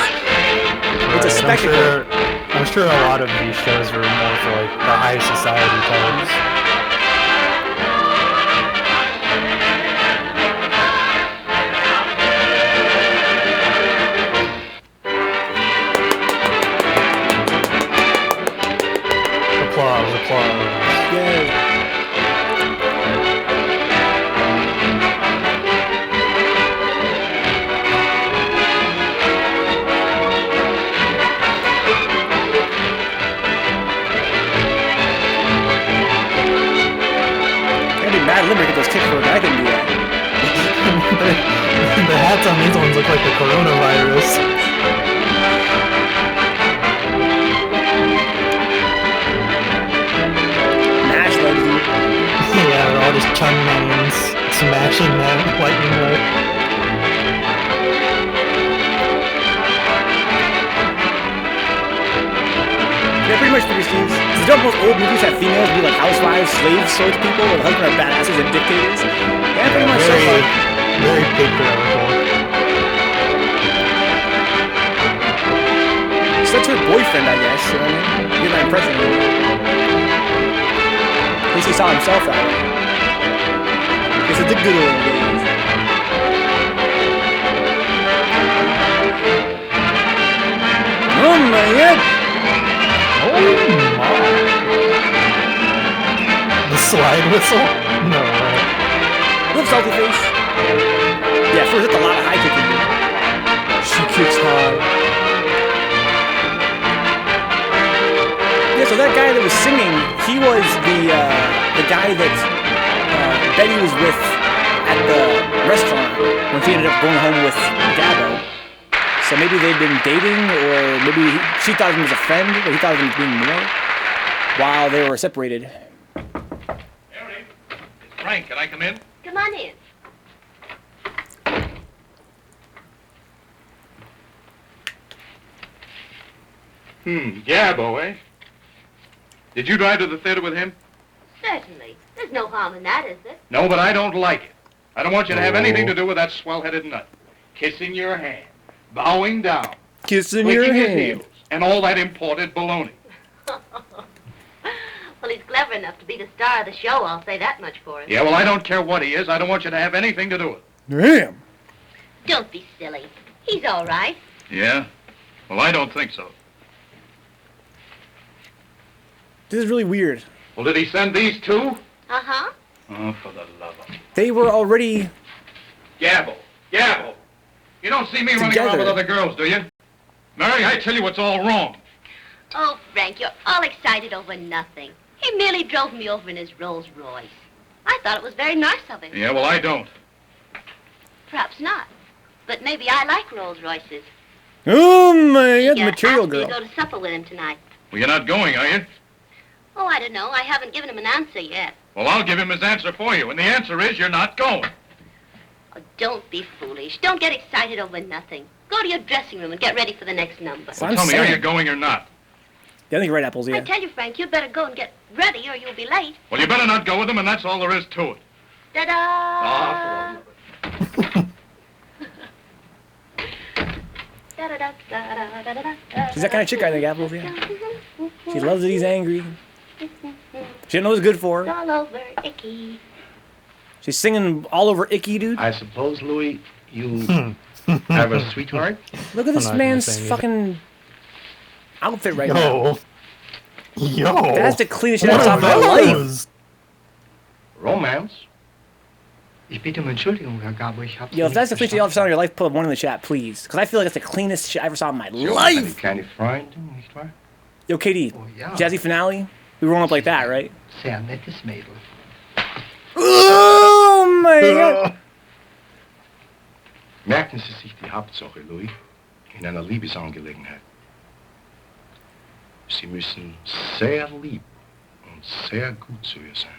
It's a spectacle. I'm sure a lot of these shows were more for like the high society types. These ones look like the coronavirus. Mash legs, dude. Yeah, they're all just chun mains smashing that lightning leg. Yeah, pretty much figure schemes. Since don't most old movies have females be like housewives, slaves, sort of people, or husbands are badasses and dictators. Yeah, pretty much so far. Very patriarchal. So that's her boyfriend, I guess. You know what I mean? Get my impression. At least he saw himself that way. Guess it's the good old days. Oh my god! Oh my. The slide whistle? No way. Look, salty face. Yeah, first it's a lot of high kicking. She kicks hard. Yeah, so that guy that was singing, he was the guy that Betty was with at the restaurant when she ended up going home with Gabbo. So maybe they'd been dating, or maybe she thought of him as a friend, but he thought of him as being more, while they were separated. Mary, it's Frank. Can I come in? Come on in. Gabbo, eh? Did you drive to the theater with him? Certainly. There's no harm in that, is there? No, but I don't like it. I don't want you to have anything to do with that swell-headed nut. Kissing your hand, bowing down, Kissing your licking his hand. heels, and all that imported baloney. Well, he's clever enough to be the star of the show, I'll say that much for him. Yeah, well, I don't care what he is. I don't want you to have anything to do with it. Damn. Don't be silly. He's all right. Yeah? Well, I don't think so. This is really weird. Well, did he send these two? Uh-huh. Oh, for the love of... They were already Gabbo! Gabbo! You don't see me running around with other girls, do you? Mary, I tell you it's all wrong. Oh, Frank, you're all excited over nothing. He merely drove me over in his Rolls Royce. I thought it was very nice of him. Yeah, well, I don't. Perhaps not. But maybe I like Rolls Royces. Oh my god, He, material asked me girl. to go to supper with him tonight. Well, you're not going, are you? Oh, I don't know. I haven't given him an answer yet. Well, I'll give him his answer for you, and the answer is you're not going. Oh, don't be foolish. Don't get excited over nothing. Go to your dressing room and get ready for the next number. So Well, tell me, are you going or not? Yeah, I think you're right, Apples, I yeah. tell you, Frank, you'd better go and get ready or you'll be late. Well, you better not go with him, and that's all there is to it. Ta-da! Ah, She's that kind of chick, I think, Apples, yeah. She loves that he's angry. She knows what's good for It's her. all over Icky. She's singing all over Icky, dude. I suppose, Louis, you have a sweetheart? Look at this not gonna man's say anything. fucking outfit right now. Yo. That's the cleanest shit What I've saw are in my life. those? Romance? Ich bitte um Entschuldigung, Herr Gabbo, ich hab's Yo, if nicht that's the cleanest shit you ever saw in verstanden. your life, put one in the chat, please. Because I feel like it's the cleanest shit I ever saw in my Eine life. kleine Freundin, nicht wahr? Yo, KD, Oh, ja. Jazzy finale? We rolling up like that, right? Sehr nettes Mädel. Oh my god. Merken Sie sich die Hauptsache, Louis, in einer Liebesangelegenheit. Sie müssen sehr lieb und sehr gut zu ihr sein.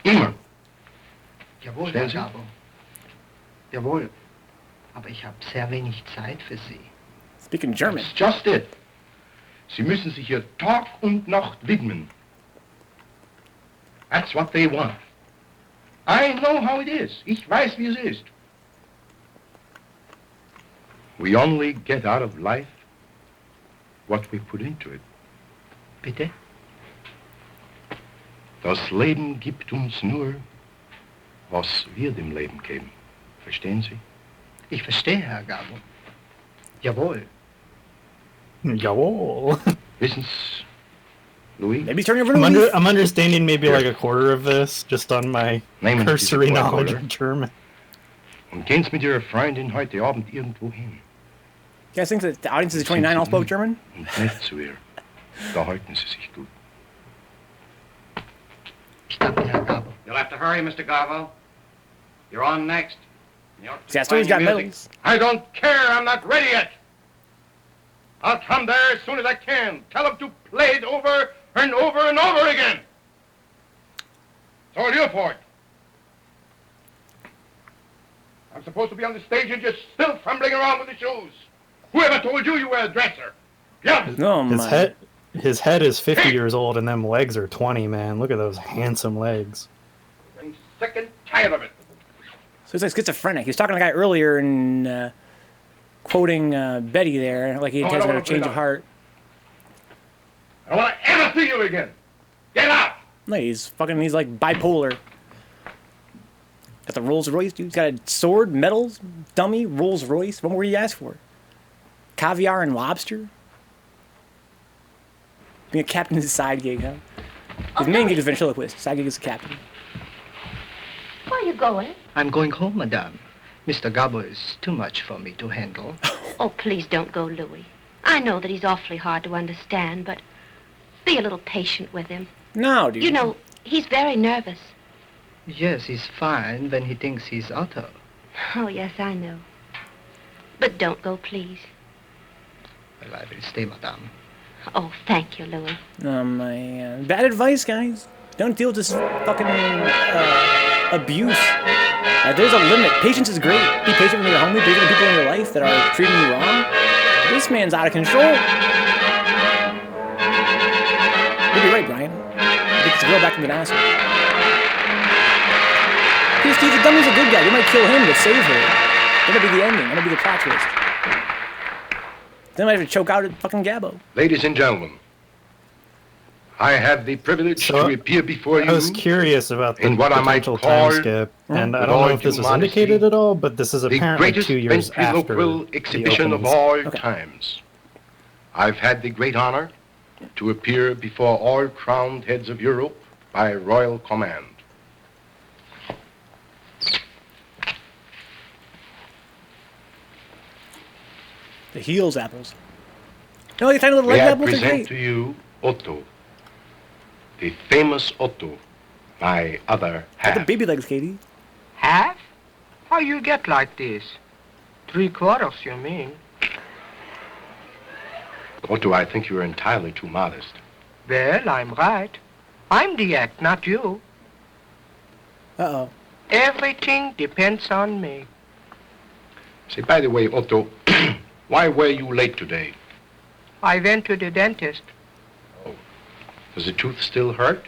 Immer. Jawohl, Stellen Herr Sie? Gabbo. Jawohl. Aber ich habe sehr wenig Zeit für Sie. Speaking German. That's just it. Sie müssen sich ihr Tag und Nacht widmen. That's what they want. I know how it is. Ich weiß, wie es ist. We only get out of life what we put into it. Bitte? Das Leben gibt uns nur, was wir dem Leben geben. Verstehen Sie? Ich verstehe, Herr Gabbo. Jawohl. Jawohl. Wissen Sie, Louis? Maybe he's turning over a new leaf. I'm understanding maybe like a quarter of this just on my Nehmen Sie diese cursory knowledge Vorkoller of German. und gehen Sie mit Ihrer Freundin heute Abend irgendwo hin. You guys think that the audience is 29 all spoke German? Und nett zu ihr. Da halten Sie sich gut. Ich danke, Herr Gabbo. You'll have to hurry, Mr. Gabbo. You're on next. See, I still got medals. I don't care. I'm not ready yet. I'll come there as soon as I can. Tell them to play it over and over and over again. It's all your fault. I'm supposed to be on the stage and just still fumbling around with the shoes. Whoever told you were a dresser? Yeah. No, His head is 50 years old and them legs are 20, man. Look at those handsome legs. I'm sick and tired of it. So he's like schizophrenic. He was talking to the guy earlier and quoting Betty there, like he has got a change of heart. I don't want to ever see you again. Get out! No, he's like bipolar. Got the Rolls Royce, dude. He's got a sword, medals, dummy, Rolls Royce. What more do you ask for? Caviar and lobster? Being a captain is a side gig, huh? His main gig is ventriloquist. Side gig is a captain. Where are you going? I'm going home, madame. Mr. Gabbo is too much for me to handle. Oh, please don't go, Louis. I know that he's awfully hard to understand, but be a little patient with him. No, dude. You know, he's very nervous. Yes, he's fine when he thinks he's Otto. Oh, yes, I know. But don't go, please. Well, I will stay, madame. Oh, thank you, Louis. Oh, my... bad advice, guys. Don't deal with this fucking abuse. There's a limit. Patience is great. Be patient when you're hungry. Patient with people in your life that are treating you wrong. This man's out of control. You'd be right, Brian. Get this girl back from the asshole. Here, Steve, the dummy's a good guy. You might kill him to save her. That might be the ending. That might be the plot twist. Then I might have to choke out at fucking Gabbo. Ladies and gentlemen, I have the privilege to appear before you. I was curious about the in what I might potential call, time skip, and I don't know if this was indicated at all, but this is the apparently greatest 2 years after ventriloquial exhibition of all times. I've had the great honor to appear before all crowned heads of Europe by royal command. The heels apples. No, you tiny little leg May I apples are present great. to you Otto, the famous Otto, my other Got half. the baby legs, Katie. Half? How you get like this? 3/4, you mean? Otto, I think you're entirely too modest. Well, I'm right. I'm the act, not you. Uh-oh. Everything depends on me. Say, by the way, Otto, why were you late today? I went to the dentist. Does the tooth still hurt?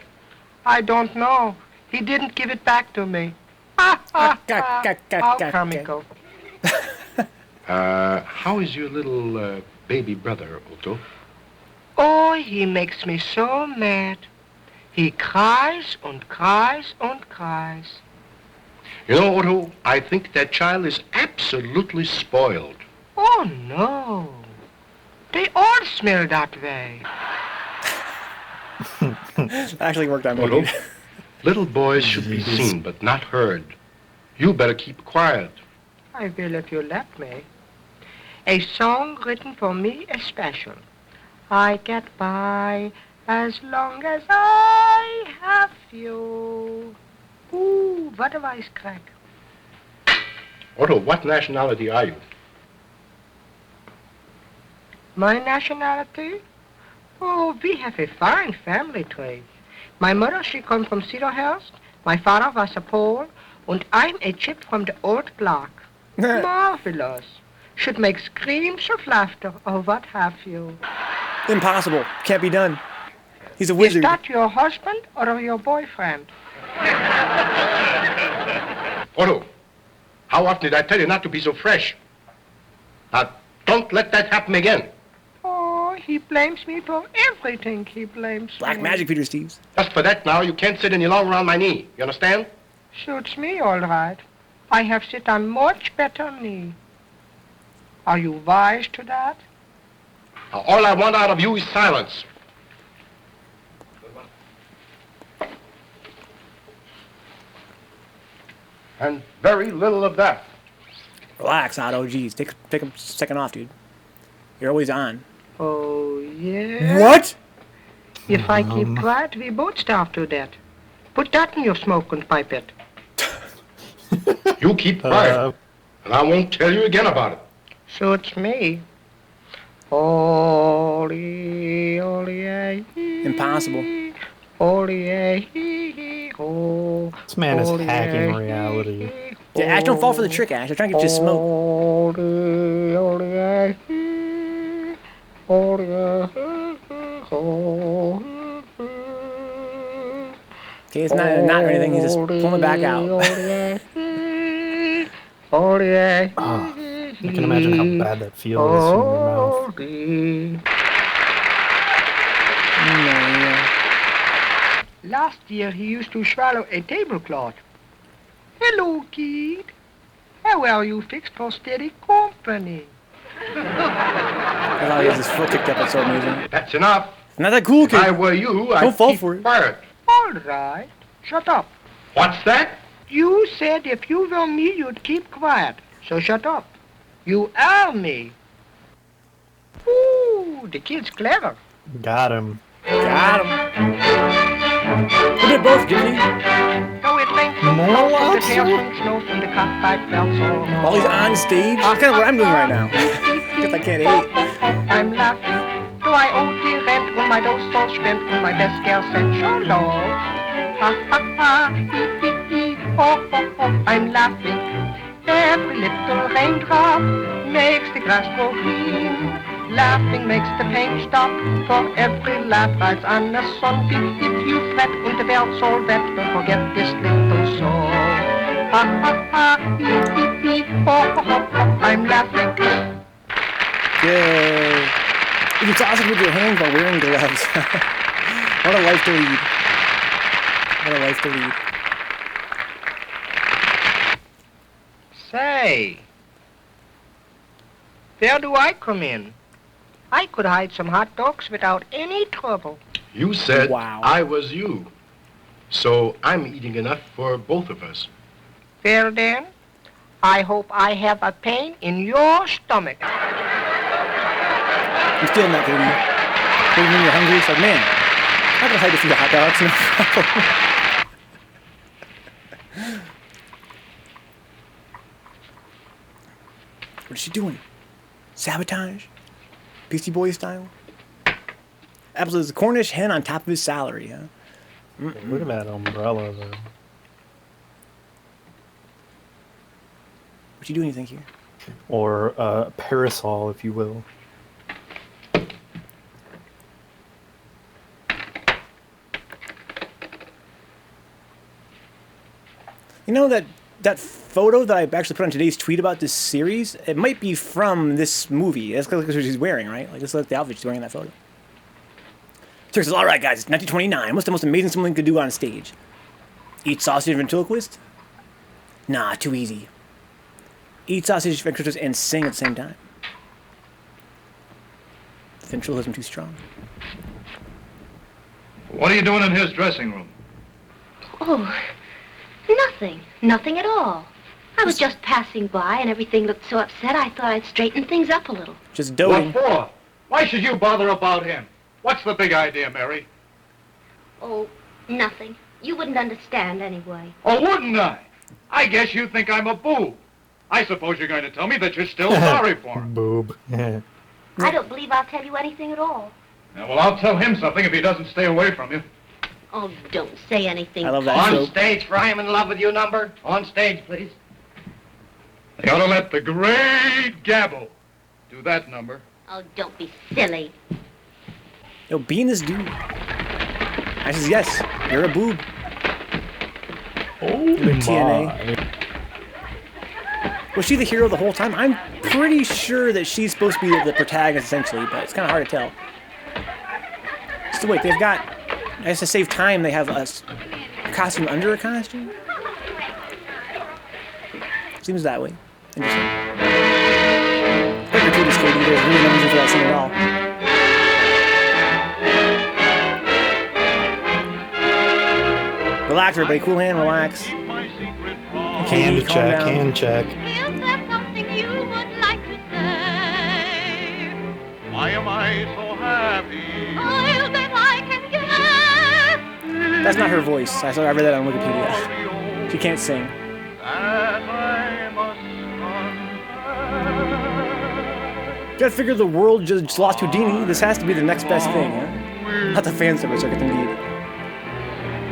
I don't know. He didn't give it back to me. How comical. How is your little baby brother, Otto? Oh, he makes me so mad. He cries and cries and cries. You know, Otto, I think that child is absolutely spoiled. Oh, no. They all smell that way. Actually worked on me. Otto, little boys should be seen but not heard. You better keep quiet. I will if you let me. A song written for me is special. I get by as long as I have you. Ooh, what a voice crack. Otto, what nationality are you? My nationality? Oh, we have a fine family tree. My mother, she come from Cedarhurst. My father was a Pole. And I'm a chip from the old block. Marvelous. Should make screams of laughter or what have you. Impossible. Can't be done. He's a wizard. Is that your husband or your boyfriend? Otto, how often did I tell you not to be so fresh? Now, don't let that happen again. Oh, he blames me for everything. He blames Black me. magic, Peter Steves. Just for that now, you can't sit any longer on my knee. You understand? Suits me all right. I have sit on much better knee. Are you wise to that? Now, all I want out of you is silence. And very little of that. Relax, Otto. Jeez, take a second off, dude. You're always on. Oh, yeah? What? If I keep quiet, we both starve to death. Put that in your smoke and pipe it. You keep quiet. And I won't tell you again about it. Suits me. Holy, holy, Impossible. holy, This man is hacking reality. Yeah, Ash, don't fall for the trick, Ash. They're trying to get you to smoke. Okay, it's not a knot or anything. He's just pulling it back out. I can imagine how bad that feels in your mouth. Last year he used to swallow a tablecloth. Hello, kid. How are you fixed for steady company? I thought he has his foot kicked up. It's so amazing. That's enough. Not that cool, If I kid. were you, I'd Don't fall keep for it. quiet. All right. Shut up. What's that? You said if you were me, you'd keep quiet. So shut up. You are me. Ooh, the kid's clever. Got him. Got him. We did both, didn't we? Go it thinks so More close from the lots? tails from snow from the cockfight bells all While he's on stage. That's kind of what I'm doing right now. Guess I can't hate. I'm laughing. Do I owe the rent when my dough all spent when my best girl sent your love? Ha ha ha, hee hee hee, ho ho ho, I'm laughing. Every little raindrop makes the grass grow green. Laughing makes the pain stop, for every laugh rides on a sunbeam. If you fret und the world's all wet, don't forget this little song. Ha ha ha, hee hee hee, ho ho ho, I'm laughing. Yay. You can toss it with your hands while wearing gloves. What a life to lead. What a life to lead. Say, where do I come in? I could hide some hot dogs without any trouble. You said Wow. I was you. So I'm eating enough for both of us. Well then, I hope I have a pain in your stomach. I'm stealing that, Katie. Maybe when you're hungry, it's like, man, I'm not gonna hide a few hot dogs. No problem. What is she doing? Sabotage? Beastie Boys style? Absolutely, the Cornish hen on top of his salary, huh? Look at that umbrella, though. What you doing, you think, here? Or parasol, if you will. You know that photo that I actually put on today's tweet about this series? It might be from this movie. That's because what she's wearing, right? Like, this is like the outfit she's wearing in that photo. Turk says, all right, guys, it's 1929. What's the most amazing something could do on stage? Eat sausage and ventriloquist? Nah, too easy. Eat sausage, ventriloquist, and sing at the same time. Ventriloquism too strong. What are you doing in his dressing room? Oh, nothing. Nothing at all. I was just passing by and everything looked so upset I thought I'd straighten things up a little. Just doting. What for? Why should you bother about him? What's the big idea, Mary? Oh, nothing. You wouldn't understand anyway. Oh, wouldn't I? I guess you think I'm a boob. I suppose you're going to tell me that you're still sorry for him. Boob. I don't believe I'll tell you anything at all. Yeah, well, I'll tell him something if he doesn't stay away from you. Oh, don't say anything. I love that On show. stage for I Am in Love with You number. On stage, please. You ought to let the great Gabbo do that number. Oh, don't be silly. Yo, being this dude. I says, yes, you're a boob. Oh, You're TNA. my. Was she the hero the whole time? I'm pretty sure that she's supposed to be the protagonist, essentially, but it's kind of hard to tell. So wait, they've got... I guess to save time, they have a costume under a costume? Seems that way. Interesting. Quite gratuitous, Katie. There's really no reason for that scene at all. Relax, everybody. Cool hand, relax. Hand calm check, down. hand check. Is there something you would like to say? Why am I so happy? I'll bet I can guess. That's not her voice. I read that on Wikipedia. She can't sing. That I must Gotta figure the world just lost Houdini. This has to be the next best thing, huh? Not the fan service circuit indeed.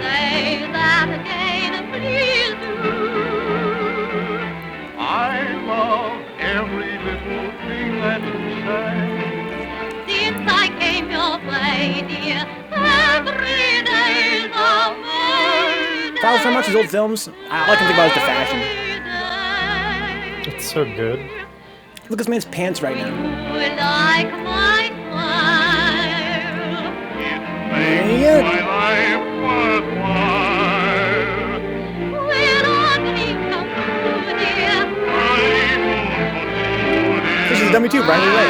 Say that again, please do. I love every little thing that you say. Since I came your way, dear, every day's amazing. Follow so much his old films. All I can think about is the fashion. It's so good. Look at this man's pants right now. Like my smile. Yeah. My life worthwhile. Will our dream come true, dear? This is dummy too, Brian. You're right.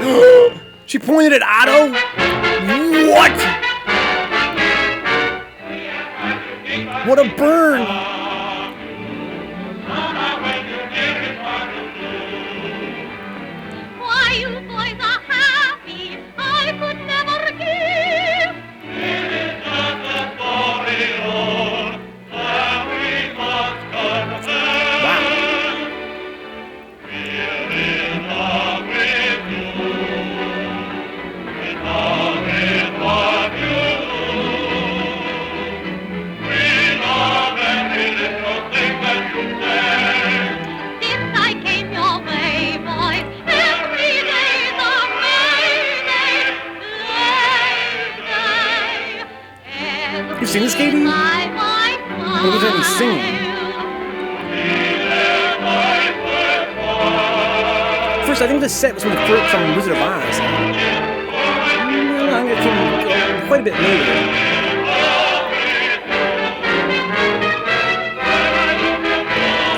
That's funny. She pointed at Otto? What? What a burn! Why you boys are happy, I could never give. It is just a story, Lord, that we must confess. Wow. We're in love with you. In love with what you do. We love every little thing that you say. Since I came your way, boys, every day's amazing. You seen this, Katie? What was that he's singing? First, I think this set was from Wizard of Oz. I'm gonna keep quite a bit later.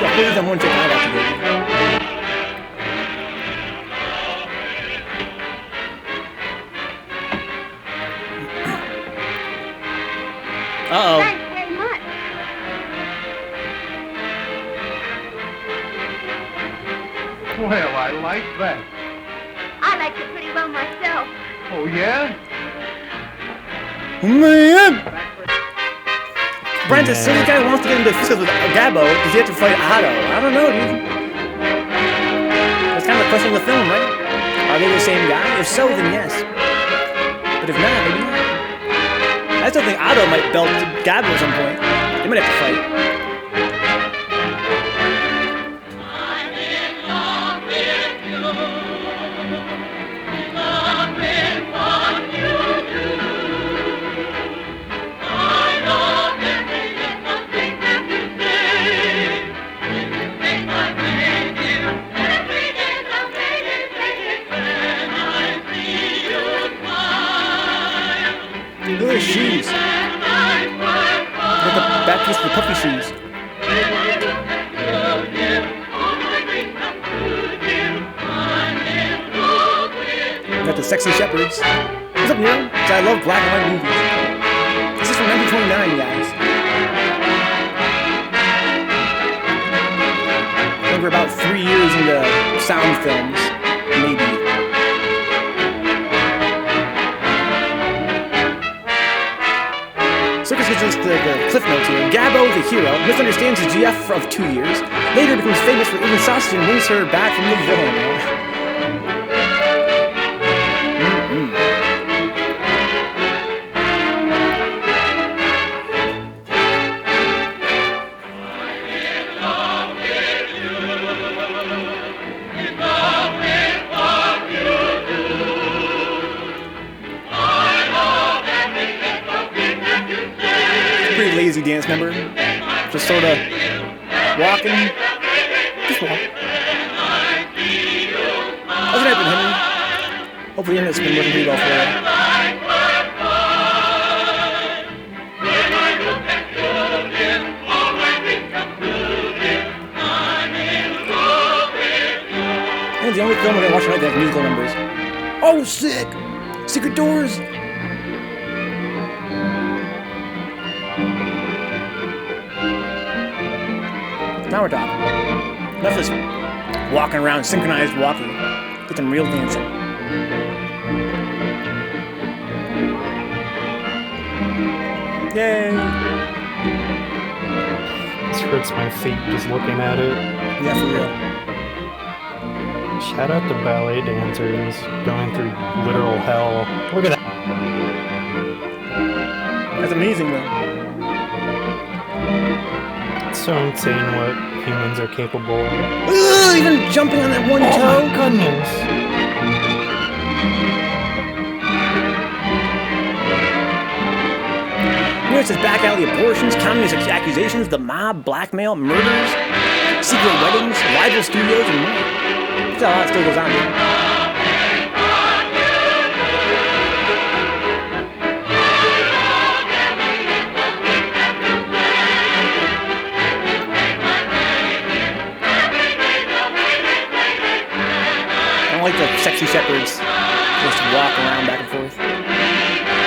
Yeah, please, I'm one check out after this. Uh-oh. Thanks very much. Well, I like that. I liked it pretty well myself. Oh, yeah? Man! Brent, this silly guy wants to get into physics with Gabbo. Does he have to fight Otto? I don't know, dude. That's kind of the question of the film, right? Are they the same guy? If so, then yes. But if not, maybe not. I still think Otto might belt Gabbo at some point. They might have to fight. I'm in love with you. In love with what you do. I love every little thing that you say. If you think I made you, every day's amazing when I see you smile. Look at his shoes. Look at the back piece of the puffy shoes. Got the sexy shepherds. What's up, Neil? So I love black and white movies. This is from 1929, guys. I think we're about 3 years into sound films, maybe. Circus gives us the cliff notes here. Gabbo, the hero, misunderstands the GF of 2 years. Later becomes famous for eating sausage and wins her back from the villain. Pretty lazy dance number. Just sort of walking. Just walk. How's it happening, Henry? Hopefully the internet's been working pretty well for you. I think the only film we're gonna watch tonight that has musical numbers. Oh, sick! Secret Doors! Now we're talking. Enough of this walking around, synchronized walking. Get some real dancing. Yay! hurts my feet just looking at it. Yeah, for real. Shout out to ballet dancers going through literal hell. Look at that. That's amazing, though. It's so insane what humans are capable of. Ugh, even jumping on that one toe. Oh my goodness. Here it says back alley abortions, communist accusations, the mob, blackmail, murders, secret weddings, rival studios, and more. That's how a lot still goes on here. I don't like the sexy shepherds just walk around back and forth.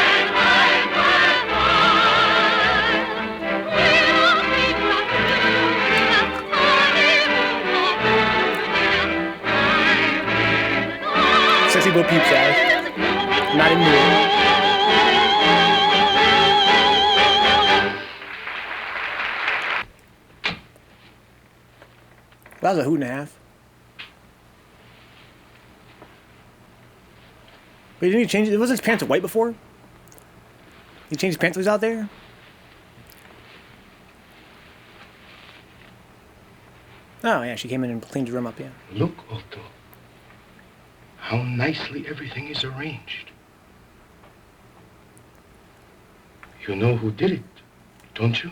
Sexy Bo Peep guys. Not into it. That was a hoot and a half. Wait, didn't he change it? Wasn't his pants white before? He changed his pants when he was out there? Oh, yeah, she came in and cleaned the room up, yeah. Look, Otto. How nicely everything is arranged. You know who did it, don't you?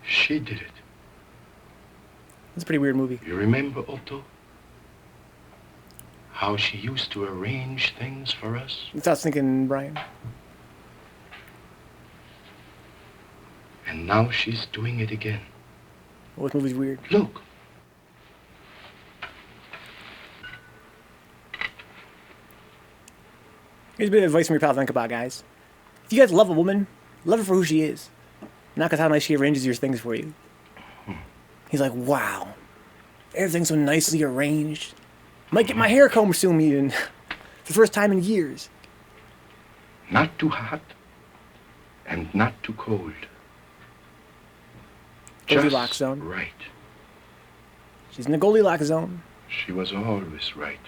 She did it. It's a pretty weird movie. You remember, Otto? How she used to arrange things for us? That's what I was thinking, Brian. And now she's doing it again. Oh, this movie's weird. Look. Here's a bit of advice from your pal Vencabot, guys. If you guys love a woman, love her for who she is. Not because how nice she arranges your things for you. He's like, wow. Everything's so nicely arranged. Might get my hair combed soon, even. For the first time in years. Not too hot and not too cold. Goldilocks Just zone. right. She's in the Goldilocks zone. She was always right.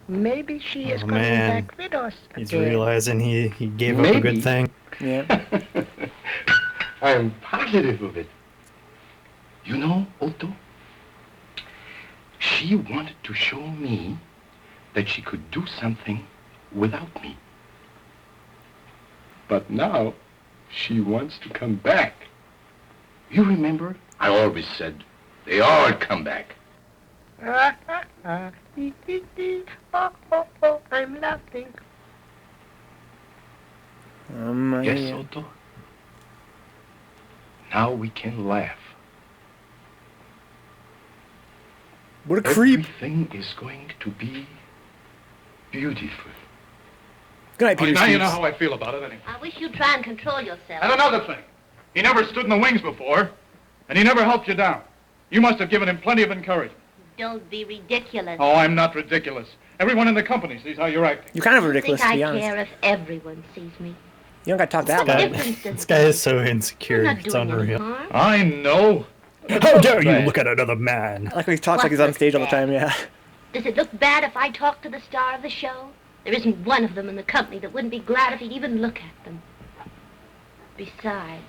Maybe she is coming man. back with us He's again. realizing he gave up a Maybe. good thing. Yeah. I am positive of it. You know, Otto, she wanted to show me that she could do something without me. But now, she wants to come back. You remember? I always said, they all come back. Oh, I'm laughing. Yes, Yeah. Otto? Now we can laugh. What a creep. Everything is going to be beautiful. Good night, Peter Now you Steves. know how I feel about it anyway. I wish you'd try and control yourself. And another thing. He never stood in the wings before, and he never helped you down. You must have given him plenty of encouragement. Don't be ridiculous. Oh, I'm not ridiculous. Everyone in the company sees how you're acting. You're kind of I ridiculous, think to be I honest. care if everyone sees me. You don't got to talk that What loud. difference does This it guy make? is so I'm insecure. not It's doing any unreal. harm. I know. How dare you look at another man? I like when he talks like he's on stage all the time, yeah. Does it look bad if I talk to the star of the show? There isn't one of them in the company that wouldn't be glad if he'd even look at them. Besides,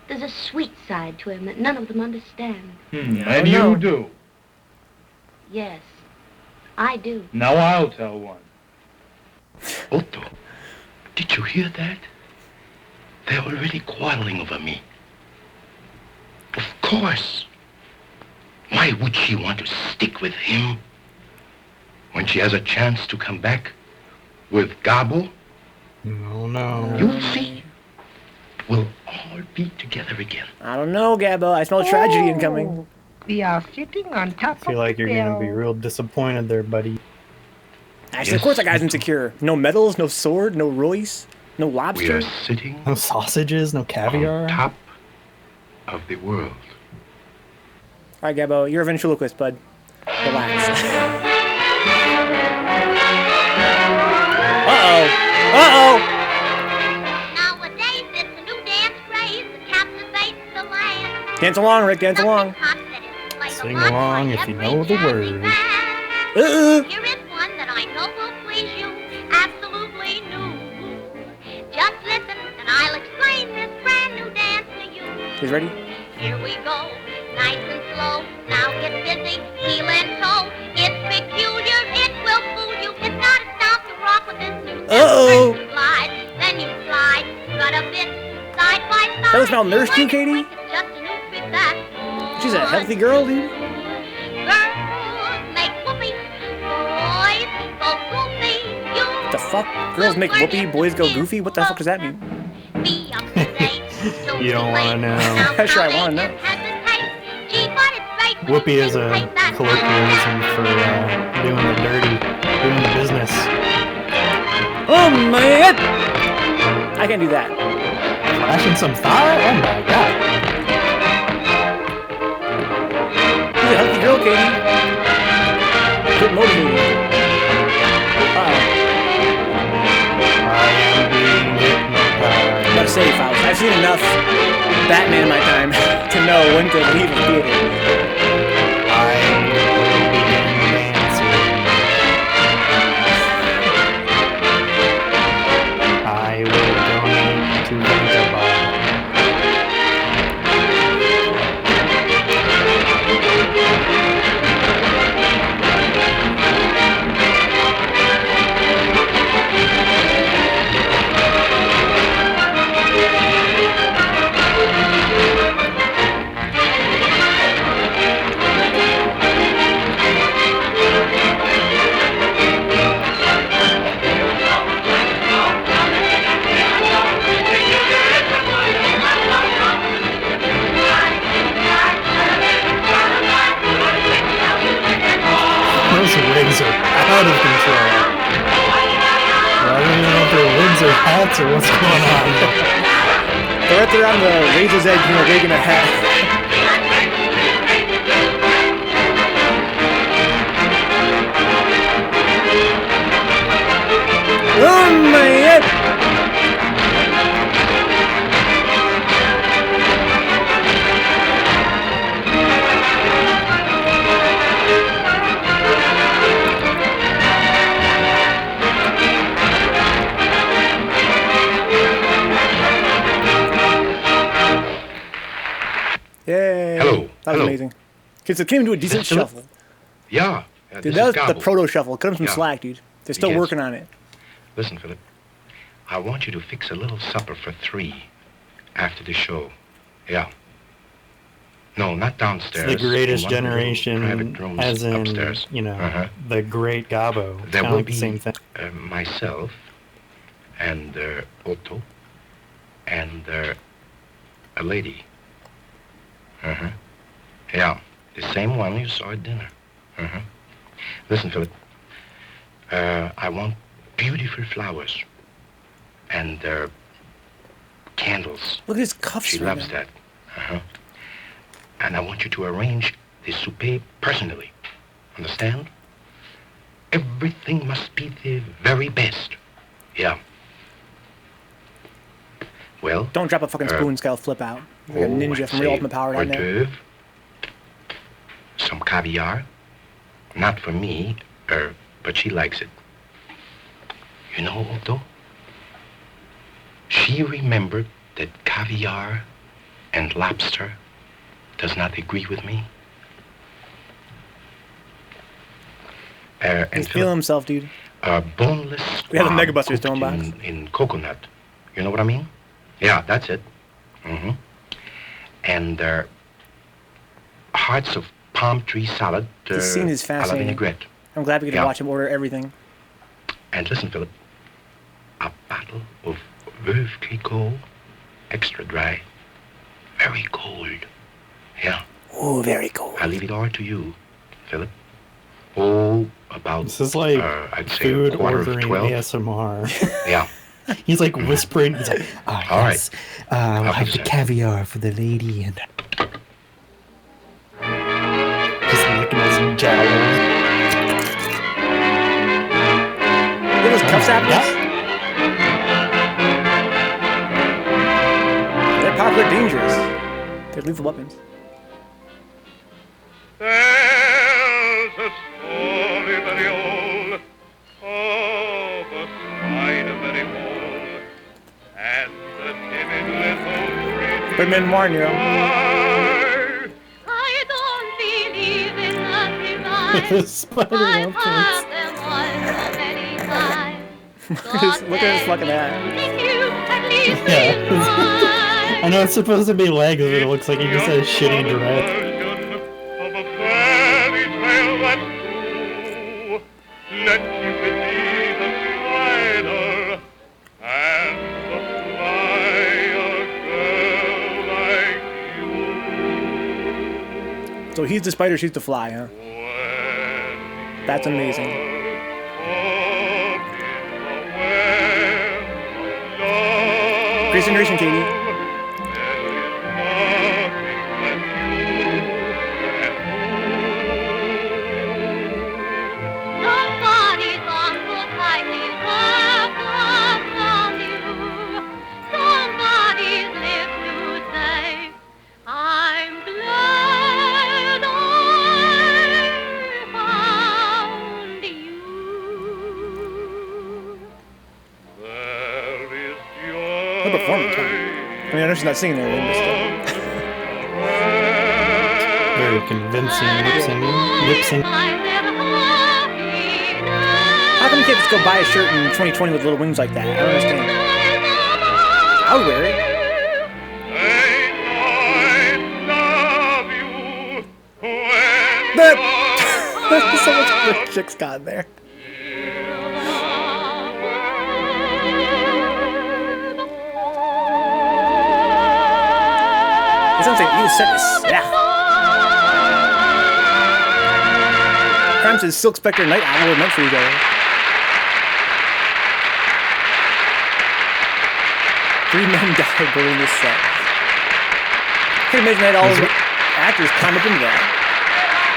there's a sweet side to him that none of them understand. And no. you do. Yes, I do. Now I'll tell one. Otto, did you hear that? They're already quarreling over me. Of course. Why would she want to stick with him when she has a chance to come back with Gabbo? Oh no. You'll see. We'll all be together again. I don't know, Gabbo. I smell tragedy incoming. We are sitting on top I feel like you're gonna be real disappointed there, buddy. Actually, of course that guy's insecure. No medals, no sword, no Royce, no We lobster. are sitting No sausages, no caviar. on top of the world. All right, Gabbo, you're a ventriloquist, bud. Relax. Uh-oh. Uh-oh. Nowadays, it's a new dance Dance along, Rick. Dance along. Sing along if you know the words. Here is one that I know will please you, absolutely new. Just listen, and I'll explain this brand new dance to you. He's ready? Here we go, nice and slow. Now get busy, heel and toe. It's peculiar, it will fool you. It's not a stop to rock with this new step. Uh-oh. First you glide, then you slide, strut a bit, side by side. That was malnourished you, Katie? It's just a new trick that She's a healthy girl, dude. girls make whoopee, boys go goofy. You What the fuck? Girls make whoopee, boys go goofy? What the fuck does that mean? be up to date. You don't want to know. Sure, I want to know. Whoopee is a colloquialism for doing the dirty, doing the business. Oh, man! I can't do that. Flashing some thigh? Oh my god. She's a healthy girl, Katie. Good motivated. Gotta say, Faust, I've seen enough Batman in my time to know when to leave a theater. I will begin dancing. I will donate to Vencabot. Those wigs are out of control. I don't know if they're wigs or hats or what's going on. They're right there on the razor's edge, you know, wig and a hat. Oh, man! Yay! Hello. That was Hello. amazing. Kids, it came to a decent shuffle. Yeah. Dude, this that is was the Gabbo. proto shuffle. Cut him some Yeah. slack, dude. They're still Yes. working on it. Listen, Philip. I want you to fix a little supper for 3 after the show. Yeah. No, not It's downstairs. the greatest in one of the little generation, private rooms as in, upstairs. you know, Uh-huh. the great Gabbo. It's There kinda will like be the same thing. Myself and Otto and a lady. Uh-huh. Yeah, the same one you saw at dinner. Uh-huh. Listen, Philip. I want beautiful flowers and candles. Look at his cuffs. She right loves now. that. Uh-huh. And I want you to arrange the souper personally. Understand? Everything must be the very best. Yeah. Well, Don't drop a fucking spoon, Scout. Flip out. Like a ninja from Real Ultimate Power down hors there. d'oeuvre, some caviar. Not for me, but she likes it. You know, Otto? She remembered that caviar and lobster does not agree with me. And He's Philip, feeling himself, dude. boneless We have the squab Mega Busters cooked throwing box. in coconut. You know what I mean? Yeah, that's it. Mm-hmm. And hearts of palm tree salad This scene is a la fascinating. vinaigrette. I'm glad we get to Yeah. watch him order everything. And listen, Philip, a bottle of Veuve Clicquot, extra dry, very cold. Yeah, Oh, very cool. I leave it all to you, Philip. Oh, about This is like I'd say food a quarter of ordering 12. ASMR. Yeah. He's like whispering. He's like, "Ah, All right. yes. I'll I'll have fix the that." caviar for the lady," and just licking his jowls. Look at those cuffs happening. Yeah. They're popular, dangerous. There's lethal weapons. There's a story very old of a spider very bold and the timid little creature. Put him in more, Nero. I don't believe in nothing like The spider I've weapons. heard them all so many times. Look at his fucking hat. Think you at least Yeah. realize. I know it's supposed to be legs, but it looks like he just has shitty dress. Version of a fairy tale that's true. Let Cupid be the spider and the fly a girl like you. So he's the spider, she's the fly, huh? That's amazing. Great generation, Katie. Somebody's on so tightly wrapped around you. Somebody's lips to say, I'm glad I found you. Her performance, huh? I mean, I know she's not singing there, but still. Very convincing lip sync. How come you can't just go buy a shirt in 2020 with little wings like that? I don't understand. I would wear it. There's so much good chicks got there. It sounds like you sentence. Yeah. Crimes is Silk Spectre Night Owl were meant for you guys. 3 men died building this set. Can't imagine that all the actors climb up into that.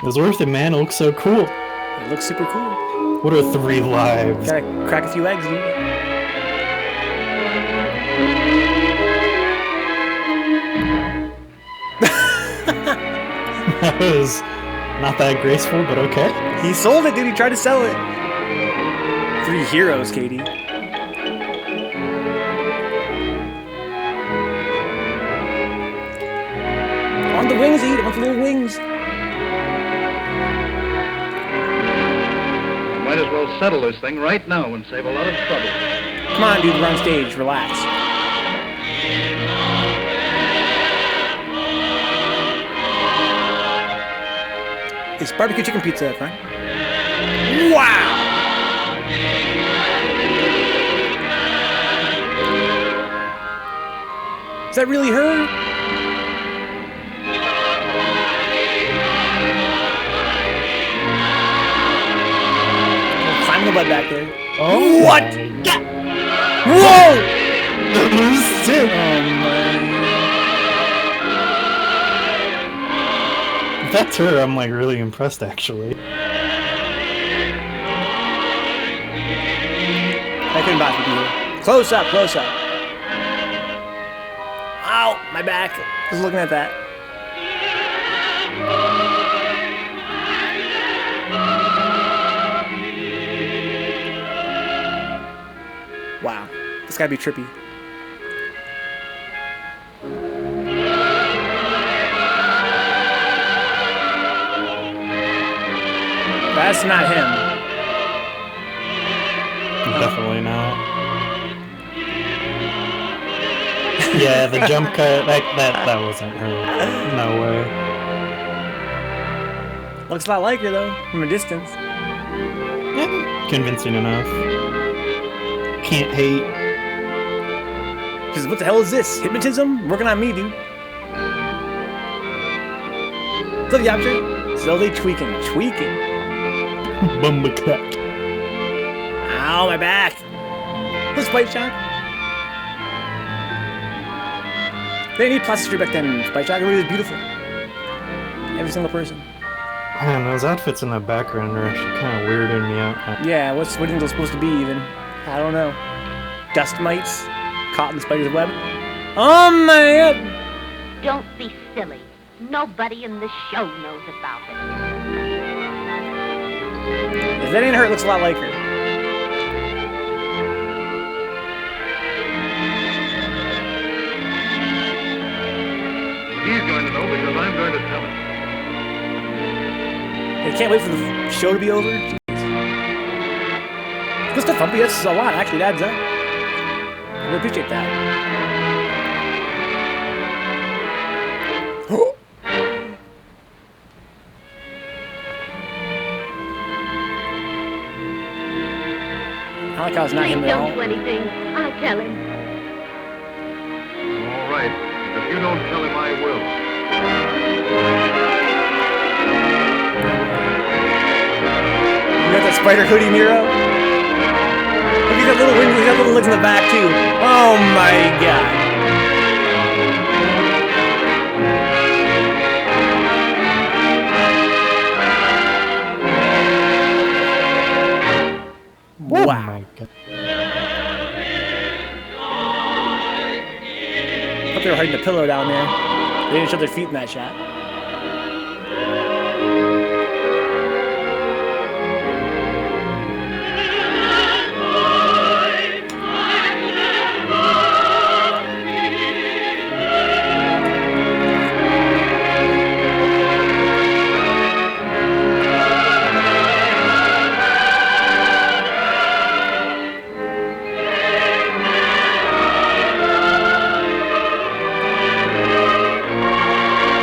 It was worth it, man. It looks so cool. It looks super cool. What are 3 lives? Gotta crack a few eggs, dude. That was not that graceful, but okay. He sold it, dude. He tried to sell it. 3 heroes, Katie. On the wings, eat. I want the little wings. Might as well settle this thing right now and save a lot of trouble. Come on, dude. We're on stage. Relax. It's barbecue chicken pizza, Frank. Wow! Is that really her? Climbing the bed back there. Oh, what? God. Whoa! Shit. If that's her, I'm like really impressed actually. I couldn't possibly be here. Close up, close up. Ow, my back. Just looking at that. Wow, this gotta be trippy. That's not him. Definitely not. Yeah, the jump cut, that wasn't her. No way. Looks a lot like her though, from a distance. Yeah, convincing enough. Can't hate. Because what the hell is this? Hypnotism? Working on me, dude. Look, Yapster. Slowly tweaking. Bumba crack. Ow, my back. This Spite Shock. They didn't need plastic surgery back then. Spite Shock really was beautiful. Every single person. Man, those outfits in the background are actually kind of weirding me out. Yeah, what do you think those supposed to be even? I don't know. Dust mites caught in the spider's web. Oh my god! Don't be silly. Nobody in the show knows about it. If that ain't her, it looks a lot like her. He's going to know because I'm going to tell him. I can't wait for the show to be over. Jeez. Good stuff, Humpy. That's a lot. Actually, it adds up. I really appreciate that. I like how it's not him Please at all. don't do anything. I'll tell him. All right. If you don't tell him, I will. You got that spider hoodie, Nero? Look at that little wing. He's got little legs in the back, too. Oh, my God. Oh Wow. my god. I thought they were hiding a pillow down there. They didn't show their feet in that shot.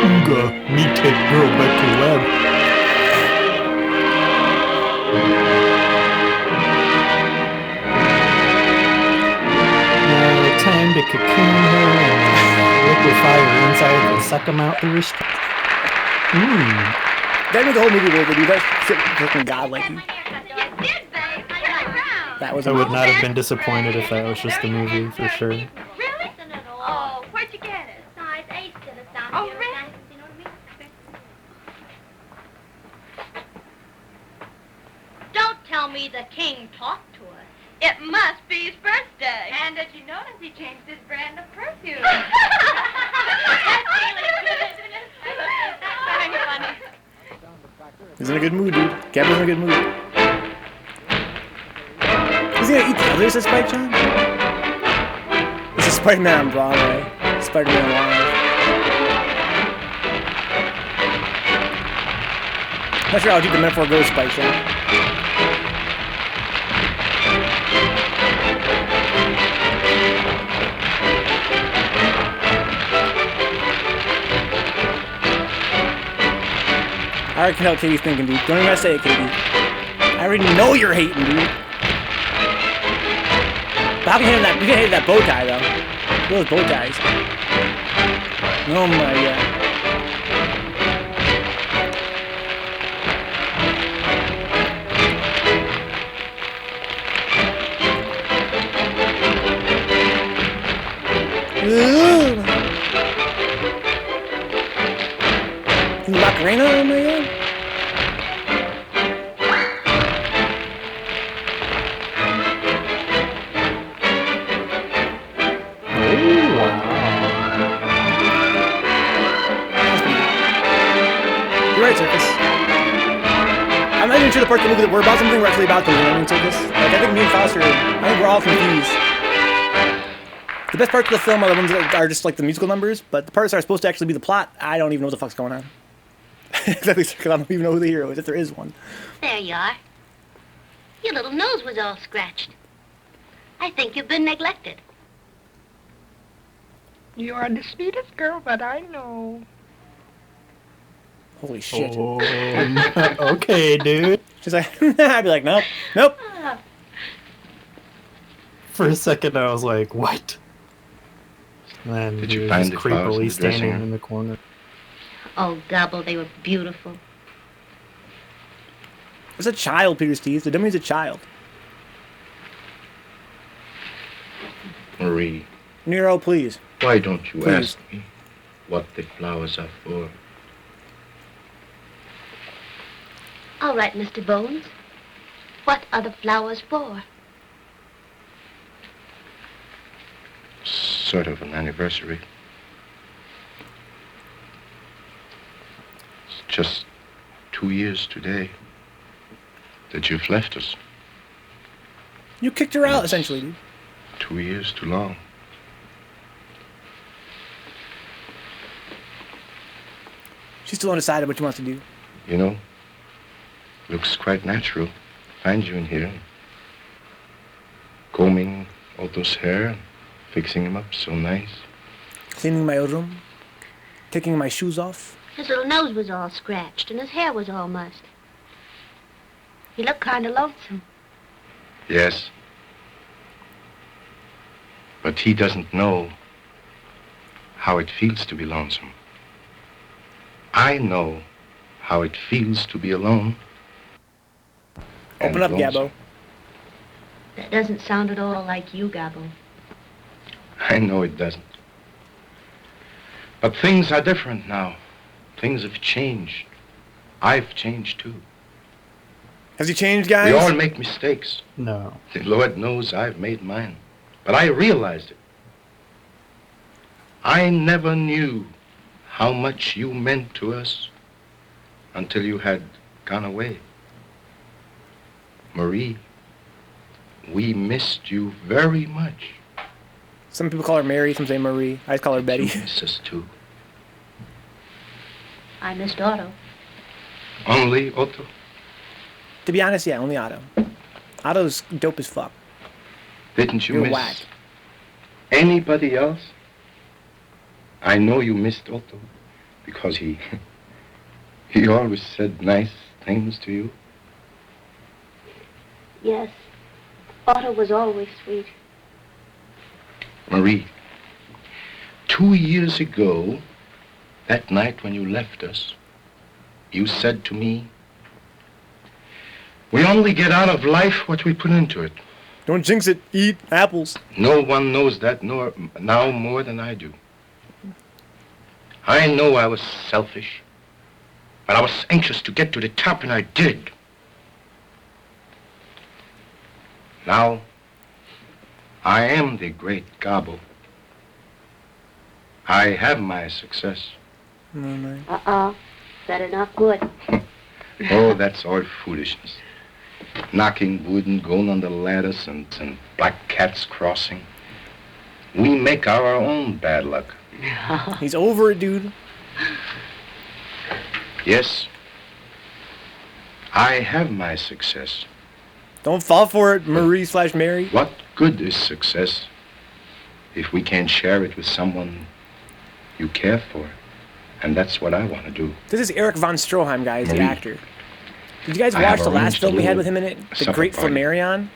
Ooga, me take girl back to lab. Now, time to cocoon her and liquefy her inside and suck them out through her stomach. That made the whole movie worth it, dude. That's freaking godlike. That was I would not have been disappointed if that was just the movie, for sure. Really? Oh, where'd you get it? Size 8 to the down here. Really? You know what I mean? Don't tell me the king talked to us. It must be his birthday. And did you notice he changed his brand of perfume? That's really funny. He's in a good mood, dude. Gabbo's in a good mood. Is he gonna eat the others at Spike, John? This is Spider-Man on Broadway. Spider-Man Live. Not sure how deep the metaphor goes, Spike, John. I already can tell what Katie's thinking, dude. Don't even gotta say it, Katie. I already know you're hating, dude. But how can you hate that? You can hate that bow tie, though. Those bow ties. Oh my god. Ooh. Macarena, oh my god. You're right, Circus. I'm not even sure the part of the movie that we're about something we're actually about to, you know what I mean, Circus? Like, I think me and Foster, I think we're all confused. The best parts of the film are the ones that are just like the musical numbers, but the parts that are supposed to actually be the plot, I don't even know what the fuck's going on. Exactly, Circus, I don't even know who the hero is, if there is one. There you are. Your little nose was all scratched. I think you've been neglected. You are the sweetest girl that I know. Holy shit. Oh, okay, dude. She's like, I'd be like, nope, nope. For a second, I was like, what? And then Did he you was find just the flowers in creepily the dressing standing room? in the corner. Oh, Gabbo, they were beautiful. It's a child, Peter Steve. The dummy's a child. Marie, Nero, please. why don't you Please. ask me what the flowers are for? All right, Mr. Bones. What are the flowers for? Sort of an anniversary. just 2 years today that you've left us. You kicked her out, Yes. essentially, dude. 2 years too long. She's still undecided what she wants to do. You know, looks quite natural. Find you in here. Combing Otto's hair, fixing him up so nice. Cleaning my room, taking my shoes off. His little nose was all scratched and his hair was all mussed. He looked kind of lonesome. Yes. But he doesn't know how it feels to be lonesome. I know how it feels to be alone. Open and up, lonesome. Gabbo. That doesn't sound at all like you, Gabbo. I know it doesn't. But things are different now. Things have changed. I've changed too. Has he changed, guys? We all make mistakes. No. The Lord knows I've made mine. But I realized it. I never knew how much you meant to us until you had gone away. Marie, we missed you very much. Some people call her Mary, some say Marie. I just call her Betty. You miss us too. I missed Otto. Only Otto? To be honest, yeah, only Otto. Otto's dope as fuck. Didn't you You're miss whack. anybody else? I know you missed Otto because he always said nice things to you. Yes, Otto was always sweet. Marie, 2 years ago, that night when you left us, you said to me, we only get out of life what we put into it. Don't jinx it. Eat apples. No one knows that now more than I do. I know I was selfish, but I was anxious to get to the top, and I did. Now, I am the great Gabbo. I have my success. Better not good. Oh, that's all foolishness. Knocking wood and going on the ladders and black cats crossing. We make our own bad luck. He's over it, dude. Yes, I have my success. Don't fall for it, Marie/Mary. What good is success if we can't share it with someone you care for? And that's what I want to do. This is Eric von Stroheim, guys, the Marie. actor. Did you guys I watch have the last arranged film a we had little with him in it? The supper Great party Flammarion?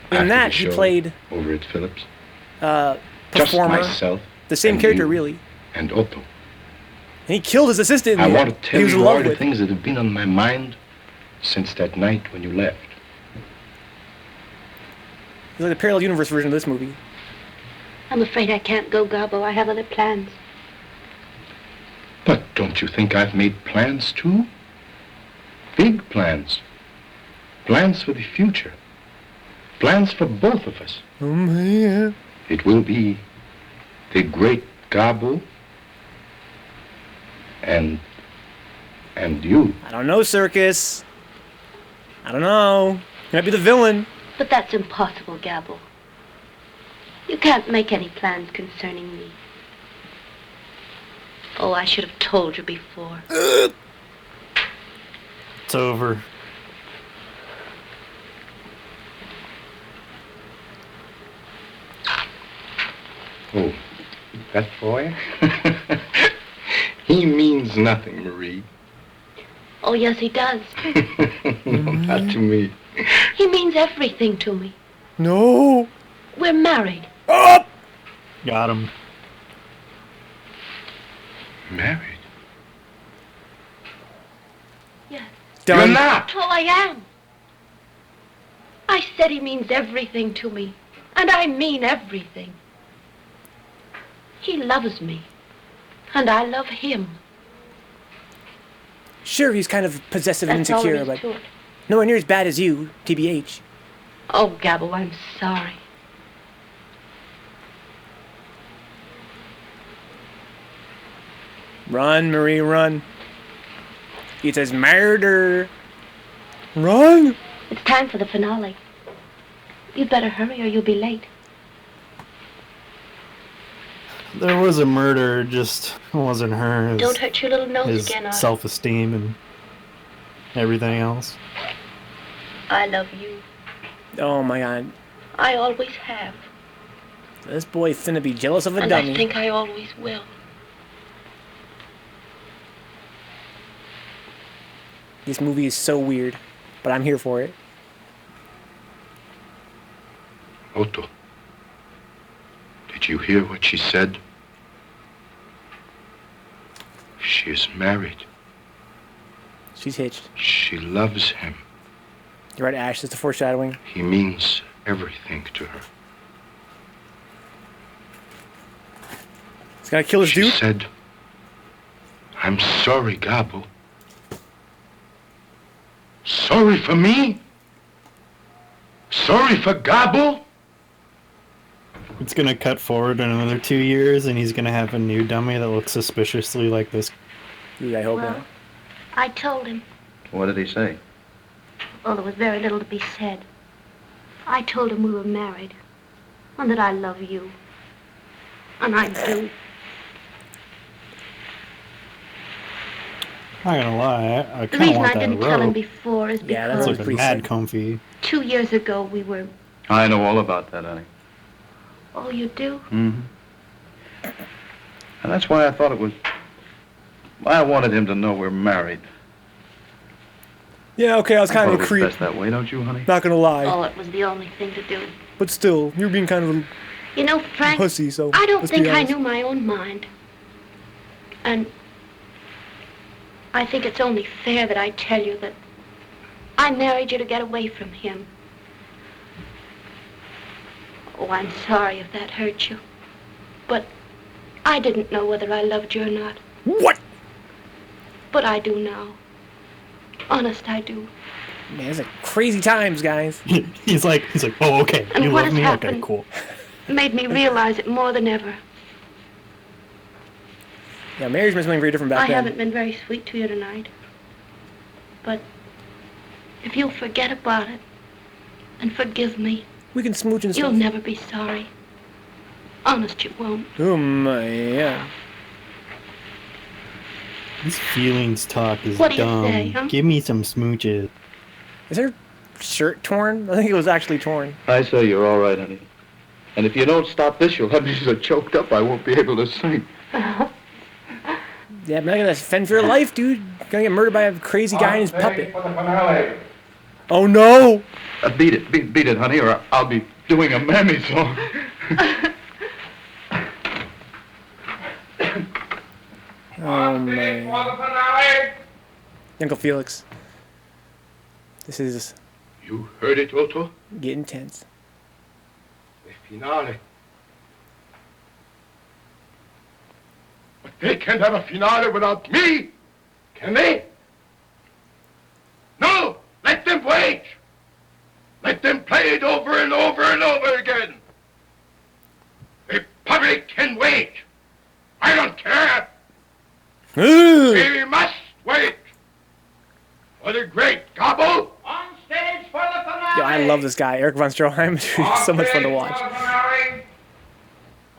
After In that, the he show played over at Phillips. performer. Just myself The same and character, you really. and Otto. And he killed his assistant in I the want end. to tell He was in you all love the with. things that have been on my mind since that night when you left. It's like the parallel universe version of this movie. I'm afraid I can't go, Gabbo. I have other plans. But don't you think I've made plans too? Big plans. Plans for the future. Plans for both of us. Oh, man. It will be the great Gabbo and you. I don't know, Circus. I don't know. You might be the villain. But that's impossible, Gabbo. You can't make any plans concerning me. Oh, I should have told you before. It's over. Oh, that boy? He means nothing, Marie. Oh, yes, he does. No, not to me. He means everything to me. No. We're married. Oh! Got him. Married? Yes. Done. You're not! Oh, I am. I said he means everything to me. And I mean everything. He loves me. And I love him. Sure, he's kind of possessive and That's all insecure, there is but to it. nowhere near as bad as you, TBH. Oh, Gabbo, I'm sorry. Run, Marie, run. It says murder. Run! It's time for the finale. You'd better hurry or you'll be late. There was a murder, just wasn't her. Don't hurt your little nose His again, Arthur. self-esteem and everything else. I love you. Oh my god. I always have. This boy's finna be jealous of a And dummy. I think I always will. This movie is so weird, but I'm here for it. Otto, did you hear what she said? She is married. She's hitched. She loves him. You're right, Ash. It's a foreshadowing. He means everything to her. He's gonna kill his She dude. said, I'm sorry, Gabbo. Sorry for me? Sorry for Gabbo? It's gonna cut forward in another 2 years, and he's gonna have a new dummy that looks suspiciously like this. Dude, I hope Well, not. I told him. What did he say? Well, there was very little to be said. I told him we were married. And that I love you. And I do. Not gonna lie, I The kind of reason want I that didn't tell him robe. before is Yeah, that It's because looks looking pretty mad sick. comfy. 2 years ago we were... I know all about that, honey. Oh, you do? Mm-hmm. And that's why I thought it was... I wanted him to know we're married. Yeah, okay, I was kind I of thought a it was creep. best that way, don't you, honey? Not gonna lie. Oh, it was the only thing to do. But still, you're being kind of a You know, Frank, pussy, so I don't let's think be I honest. knew my own mind. And I think it's only fair that I tell you that I married you to get away from him. Oh, I'm sorry if that hurt you. But I didn't know whether I loved you or not. What? But I do now. Honest, I do. Man, it's like crazy times, guys. he's like, oh, okay, And you what love has me? Okay, happened? cool. Made me realize it more than ever. Yeah, marriage meant something very different I back then. haven't been very sweet to you tonight. But if you'll forget about it and forgive me, We can smooch and you'll stuff. never be sorry. Honest, you won't. Oh my, yeah. This feelings talk is What do you dumb. say, huh? Give me some smooches. Is her shirt torn? I think it was actually torn. I say you're all right, honey. And if you don't stop this, you'll have me so choked up I won't be able to sing. Yeah, man, I gotta fend for your life, dude. Gonna get murdered by a crazy guy and his puppet. Oh no! Beat it, beat it, honey, or I'll be doing a mammy song. Oh man. Uncle Felix. This is You heard it, Otto? getting tense. The finale. But they can't have a finale without me, can they? No! Let them wait! Let them play it over and over and over again! The public can wait! I don't care! We must wait! For the great Gabbo! On stage for the finale! Yo, I love this guy, Eric von Stroheim. He's so much fun to watch.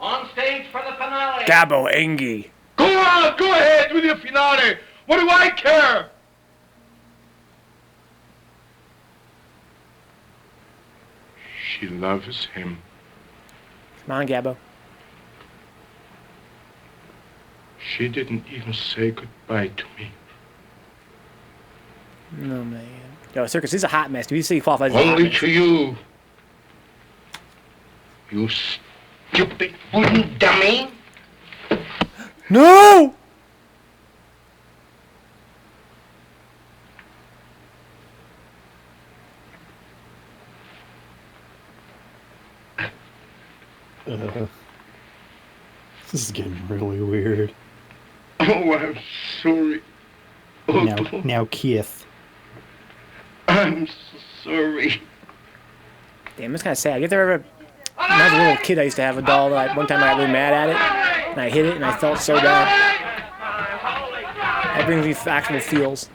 On stage for the finale! Gabbo Engie. Go on, go ahead with your finale! What do I care? She loves him. Come on, Gabbo. She didn't even say goodbye to me. No man. Yo, Circus, he's a hot mess, dude. You see he qualifies as a hot Only mess. to you. You stupid wooden dummy. No! This is getting really weird. Oh, I'm sorry. Now Keith. I'm so sorry. Damn, it's kind of sad. You ever when I was a little kid, I used to have a doll that one time I got really mad at it, and I hit it, and I felt so bad. That brings me actual feels.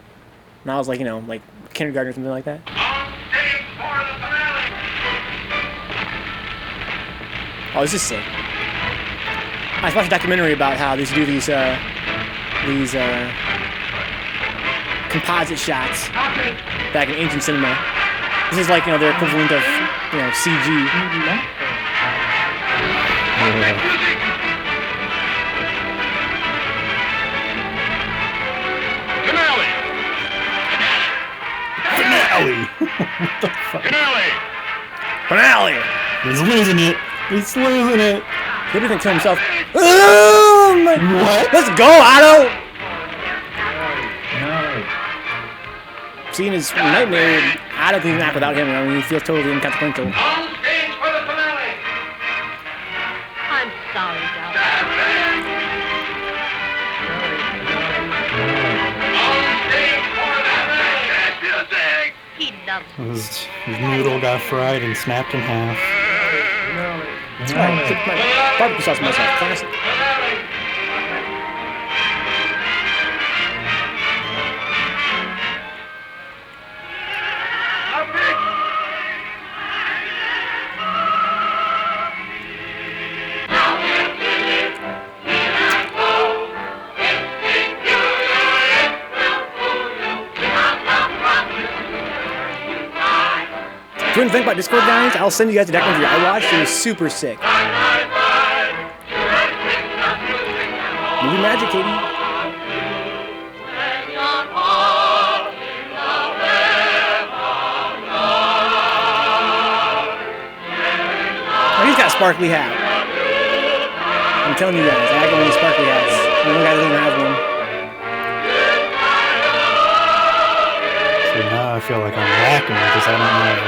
when I was like, you know, like kindergarten or something like that. Oh, this is sick. I watched a documentary about how they used to do these composite shots back in ancient cinema. This is like, you know, their equivalent of, you know, CG. Finale! What the fuck? Finale! He's losing it. He's losing it. He didn't kill himself. Oh my! What? Let's go, Otto! Seeing his nightmare, Otto can act without him. I mean, he feels totally inconsequential. I'm sorry, Gabbo. He loves His noodle got fried and snapped in half. That's right. Barbecue sauce myself. Classic. If you want to think about Discord, guys, I'll send you guys the documentary I watched. It was super sick. Movie magic, Katie. Oh, he's got a sparkly hat. I'm telling you guys, I got one of these sparkly hats. The only guy that doesn't have one. So now I feel like I'm lacking because I don't have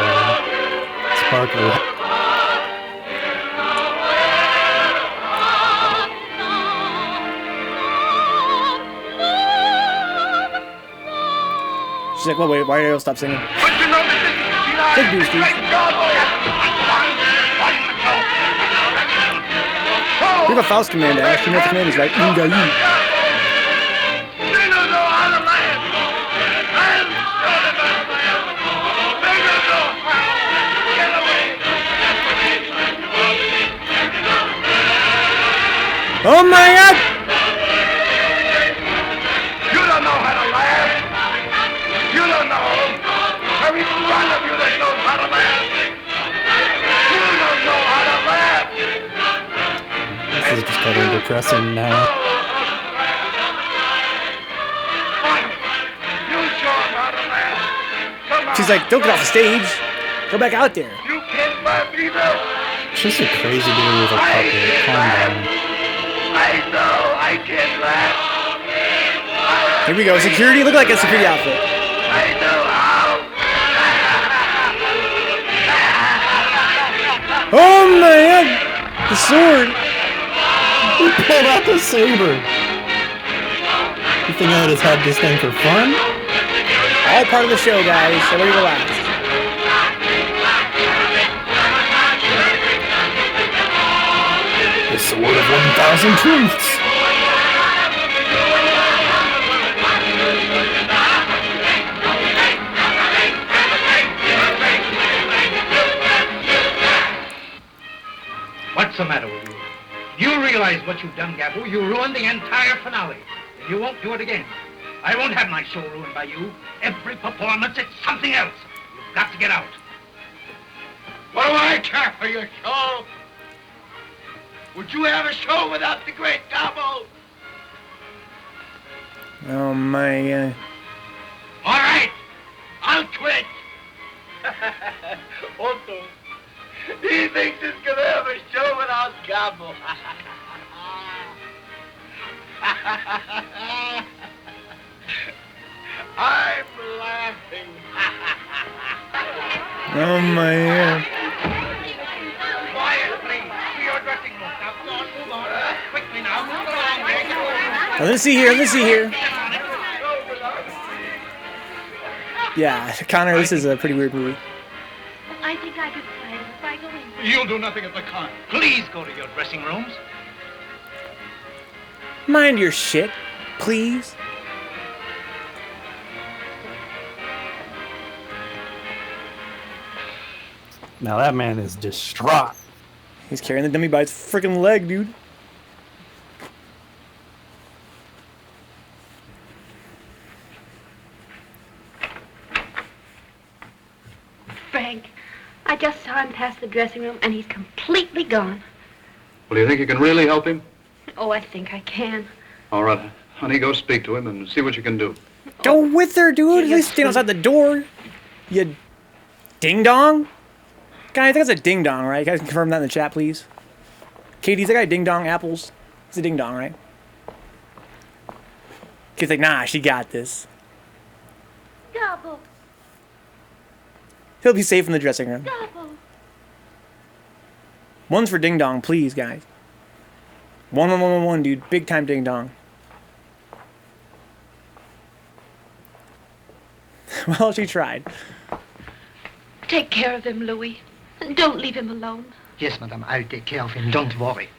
sparkly. She's like, well, wait, why did I stop singing? Take booze, dude. You have a Faust command, Ash. You know what the command is, right? Inga you. Oh my god! You don't know how to laugh. You don't know. There is one of you that knows how to laugh. You don't know how to laugh. This is just getting depressing now. You show him how to laugh. Come on. She's like, don't get off the stage. Go back out there. You can't laugh either. It's just a crazy dude with a puppet. Calm down. I know I can't laugh. Here we go. Security? Look like a security outfit. I know how. Oh my god! The sword! He pulled out the saber! You think I just had this thing for fun? All part of the show, guys. So everybody relax. The sword of 1,000 truths! What's the matter with you? You realize what you've done, Gabbo. You ruined the entire finale. And you won't do it again. I won't have my show ruined by you. Every performance, it's something else. You've got to get out. What do I care for your show? Would you have a show without the great Gabbo? Oh my god. All right, I'll quit. Otto, he thinks he's gonna have a show without Gabbo. I'm laughing. Oh my god. Quiet, please. To your dressing room. Now, go on, move on. Quickly now. Move along. Let's see here. Let's see here. Yeah, Connor, this is a pretty weird movie. I think I could play it if I go in. You'll do nothing of the kind. Please go to your dressing rooms. Mind your shit, please. Now that man is distraught. He's carrying the dummy by its freaking leg, dude. Frank, I just saw him pass the dressing room, and he's completely gone. Well, do you think you can really help him? Oh, I think I can. All right, honey, go speak to him and see what you can do. Go with her, dude. At least stand outside the door. You ding-dong? Guy, I think that's a ding-dong, right? You guys can confirm that in the chat, please. Katie, is that guy ding-dong apples? It's a ding-dong, right? Kid's like, nah, she got this. Gabbo, He'll be safe in the dressing room. Gabbo. One's for ding-dong, please, guys. 1, dude. Big time ding-dong. Well, she tried. Take care of him, Louis. And don't leave him alone. Yes, madame, I'll take care of him. Don't worry.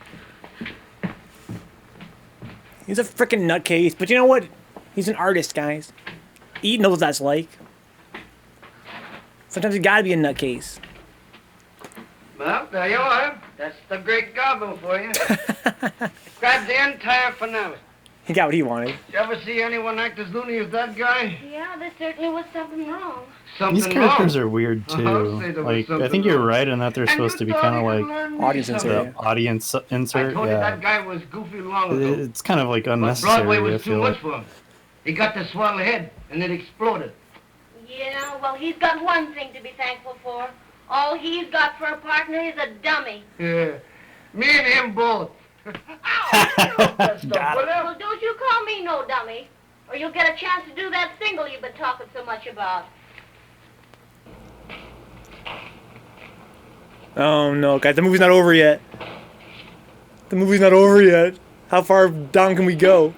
He's a freaking nutcase, but you know what? He's an artist, guys. He knows what that's like. Sometimes you gotta be a nutcase. Well, there you are. That's the great Gabbo for you. Grabbed the entire finale. He got what he wanted. Did you ever see anyone act as loony as that guy? Yeah, there certainly was something wrong. These characters are weird too. Like, I think you're right in that they're supposed to be kind of like audience insert. Audience insert. I told you Yeah, that guy was goofy long ago. it's kind of like But unnecessary. Broadway I was too feel much like. for him. He got the swell head, and it exploded. Yeah, well, he's got one thing to be thankful for. All he's got for a partner is a dummy. Yeah. Me and him both. Well, don't you call me no dummy, or you'll get a chance to do that single you've been talking so much about. Oh no, guys, the movie's not over yet. The movie's not over yet. How far down can we go?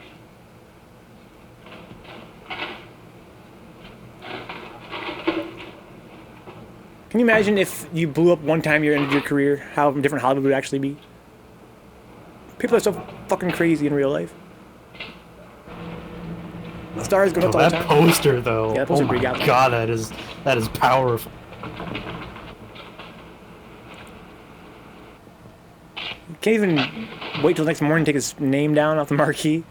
Can you imagine if you blew up one time you're into your career, how different Hollywood would actually be? People are so fucking crazy in real life. The stars go up all the That time. poster though. Yeah, that poster oh pretty my goddamn. god, that is powerful. Can't even wait till the next morning to take his name down off the marquee.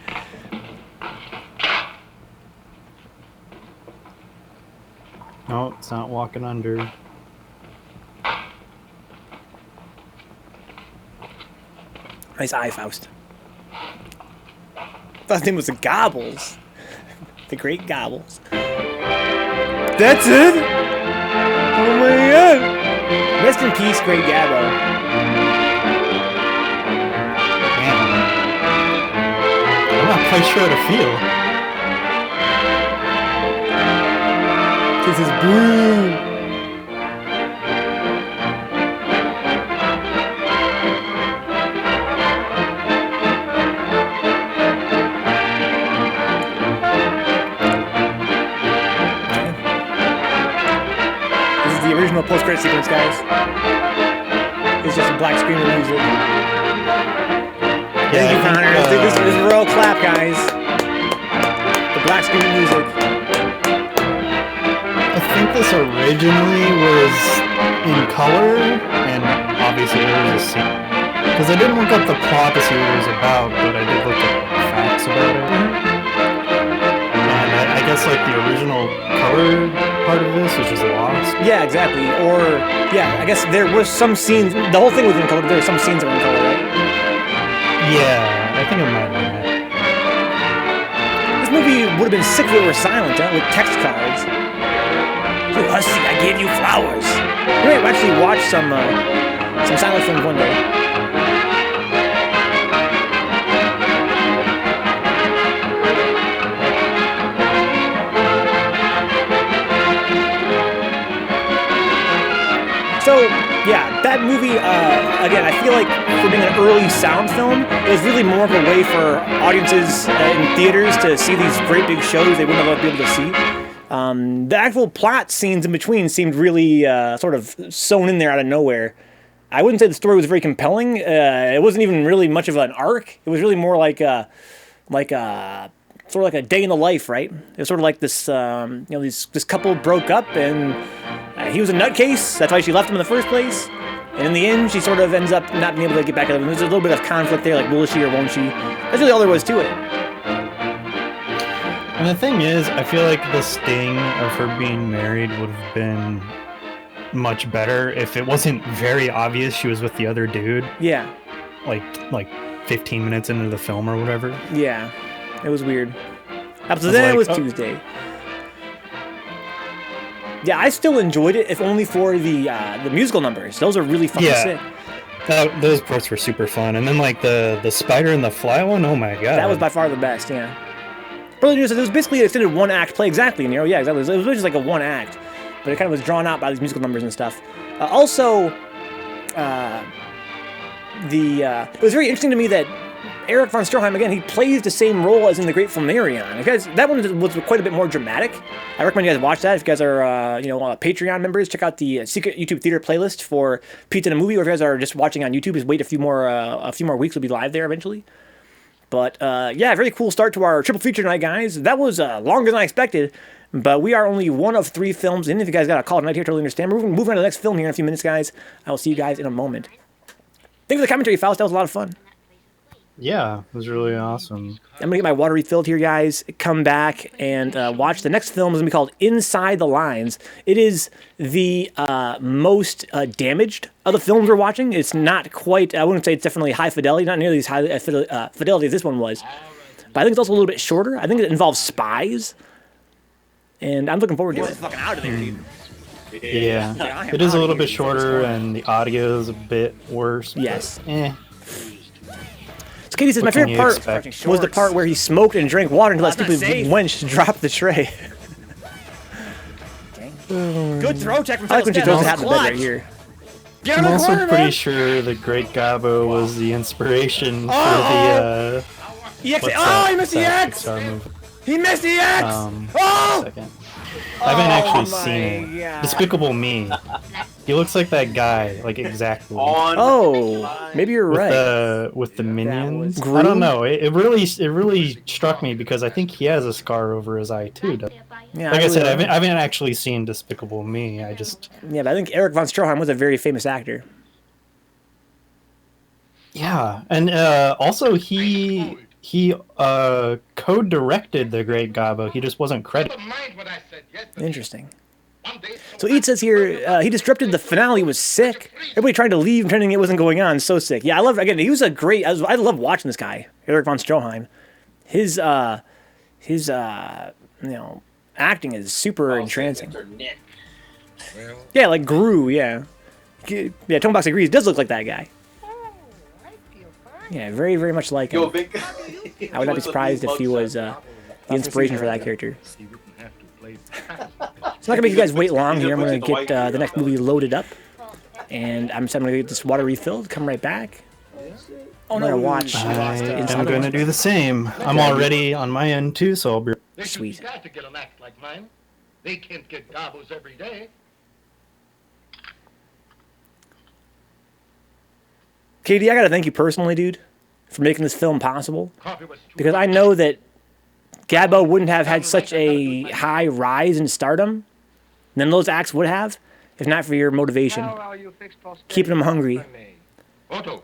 No, it's not walking under. Nice eye, Faust. Thought his name was the Gobbles. The Great Gobbles. That's it? Oh my god! Rest in peace, Great Gabbo. I'm not quite sure how to feel. This is blue. This is the original post-credit sequence, guys. It's just a black screen with music. Thank you, Connor. This is a royal clap, guys. The black screen with music. I think this originally was in color, and obviously there was a scene. Because I didn't look up the plot to see what it was about, but I did look up facts about it. And I guess like the original color part of this was just lost. Yeah, exactly. Or, yeah, I guess there was some scenes, the whole thing was in color, but there were some scenes that were in color, right? Yeah, I think it might have been that. This movie would have been sick if it were silent, huh? With text cards. Hey, Hussy, I gave you flowers. We might actually watch some silent films one day. So, yeah, that movie, again, I feel like for being an early sound film, it was really more of a way for audiences in theaters to see these great big shows they wouldn't have been able to see. The actual plot scenes in between seemed really sort of sewn in there out of nowhere. I wouldn't say the story was very compelling. It wasn't even really much of an arc. It was really more like sort of like a day in the life, right? It was sort of like this, this couple broke up and he was a nutcase. That's why she left him in the first place. And in the end, she sort of ends up not being able to get back at him. There's a little bit of conflict there, like will she or won't she? That's really all there was to it. And the thing is, I feel like the sting of her being married would have been much better if it wasn't very obvious she was with the other dude. Yeah. Like 15 minutes into the film or whatever. Yeah. It was weird. Up to then, it was Tuesday. Yeah, I still enjoyed it, if only for the musical numbers. Those are really fucking sick. Those parts were super fun. And then, like, the spider and the fly one, oh my god. That was by far the best, yeah. Brother News said it was basically an extended one-act play. Exactly, Nero. Yeah, exactly. It was just like a one-act. But it kind of was drawn out by these musical numbers and stuff. It was very interesting to me that Eric von Stroheim, again, he plays the same role as in The Great Flammarion. Because that one was quite a bit more dramatic. I recommend you guys watch that. If you guys are, Patreon members, check out the Secret YouTube Theater playlist for Pizza and a Movie. Or if you guys are just watching on YouTube, just wait a few more weeks. We'll be live there eventually. But, yeah, very cool start to our triple feature tonight, guys. That was longer than I expected. But we are only one of 3 films in. If you guys got a call tonight here, totally understand. We're moving on to the next film here in a few minutes, guys. I will see you guys in a moment. Thanks for the commentary, Faust. That was a lot of fun. Yeah, it was really awesome. I'm going to get my water refilled here, guys. Come back and watch the next film. It's going to be called Inside the Lines. It is the most damaged of the films we're watching. It's not quite, I wouldn't say it's definitely high fidelity, not nearly as high fidelity as this one was. But I think it's also a little bit shorter. I think it involves spies. And I'm looking forward to it. Fucking out of there, dude. Yeah, it is a little bit shorter and the audio is a bit worse. Yes. So Katie says, my favorite part was the part where he smoked and drank water until that stupid wench dropped the tray. Good throw check from I like when she throws the hat in the bed right here. I'm also pretty sure the Great Gabbo was the inspiration for the EX. Oh, he missed the X! He missed the X! I haven't actually seen it. Despicable Me. He looks like that guy, like exactly. Oh, maybe you're right. With the minions. I don't know. It really struck me because I think he has a scar over his eye too. Yeah, like I said, I haven't actually seen Despicable Me. Yeah, but I think Eric von Stroheim was a very famous actor. Yeah, and also he co-directed The Great Gabbo. He just wasn't credited. Interesting. So Eat says here, he disrupted the finale, was sick. Everybody tried to leave, pretending it wasn't going on. So sick. Yeah, I love, again, he was a great, I love watching this guy, Eric von Stroheim. His acting is super entrancing. Yeah, like Gru, yeah. Yeah, Tomebox agrees, does look like that guy. Yeah, very, very much like him. I would not be surprised if he was the inspiration for that character. It's not going to make you guys wait long here. I'm going to get the next movie loaded up. And I'm going to get this water refilled, come right back. I'm going to watch. I'm going to do the same. I'm already on my end too, so I'll be sweet. Got to get an act like mine. They can't get gobbles every day. Katie, I got to thank you personally, dude, for making this film possible. Because I know that Gabbo wouldn't have had such a high rise in stardom than those acts would have, if not for your motivation. Keeping them hungry. Otto,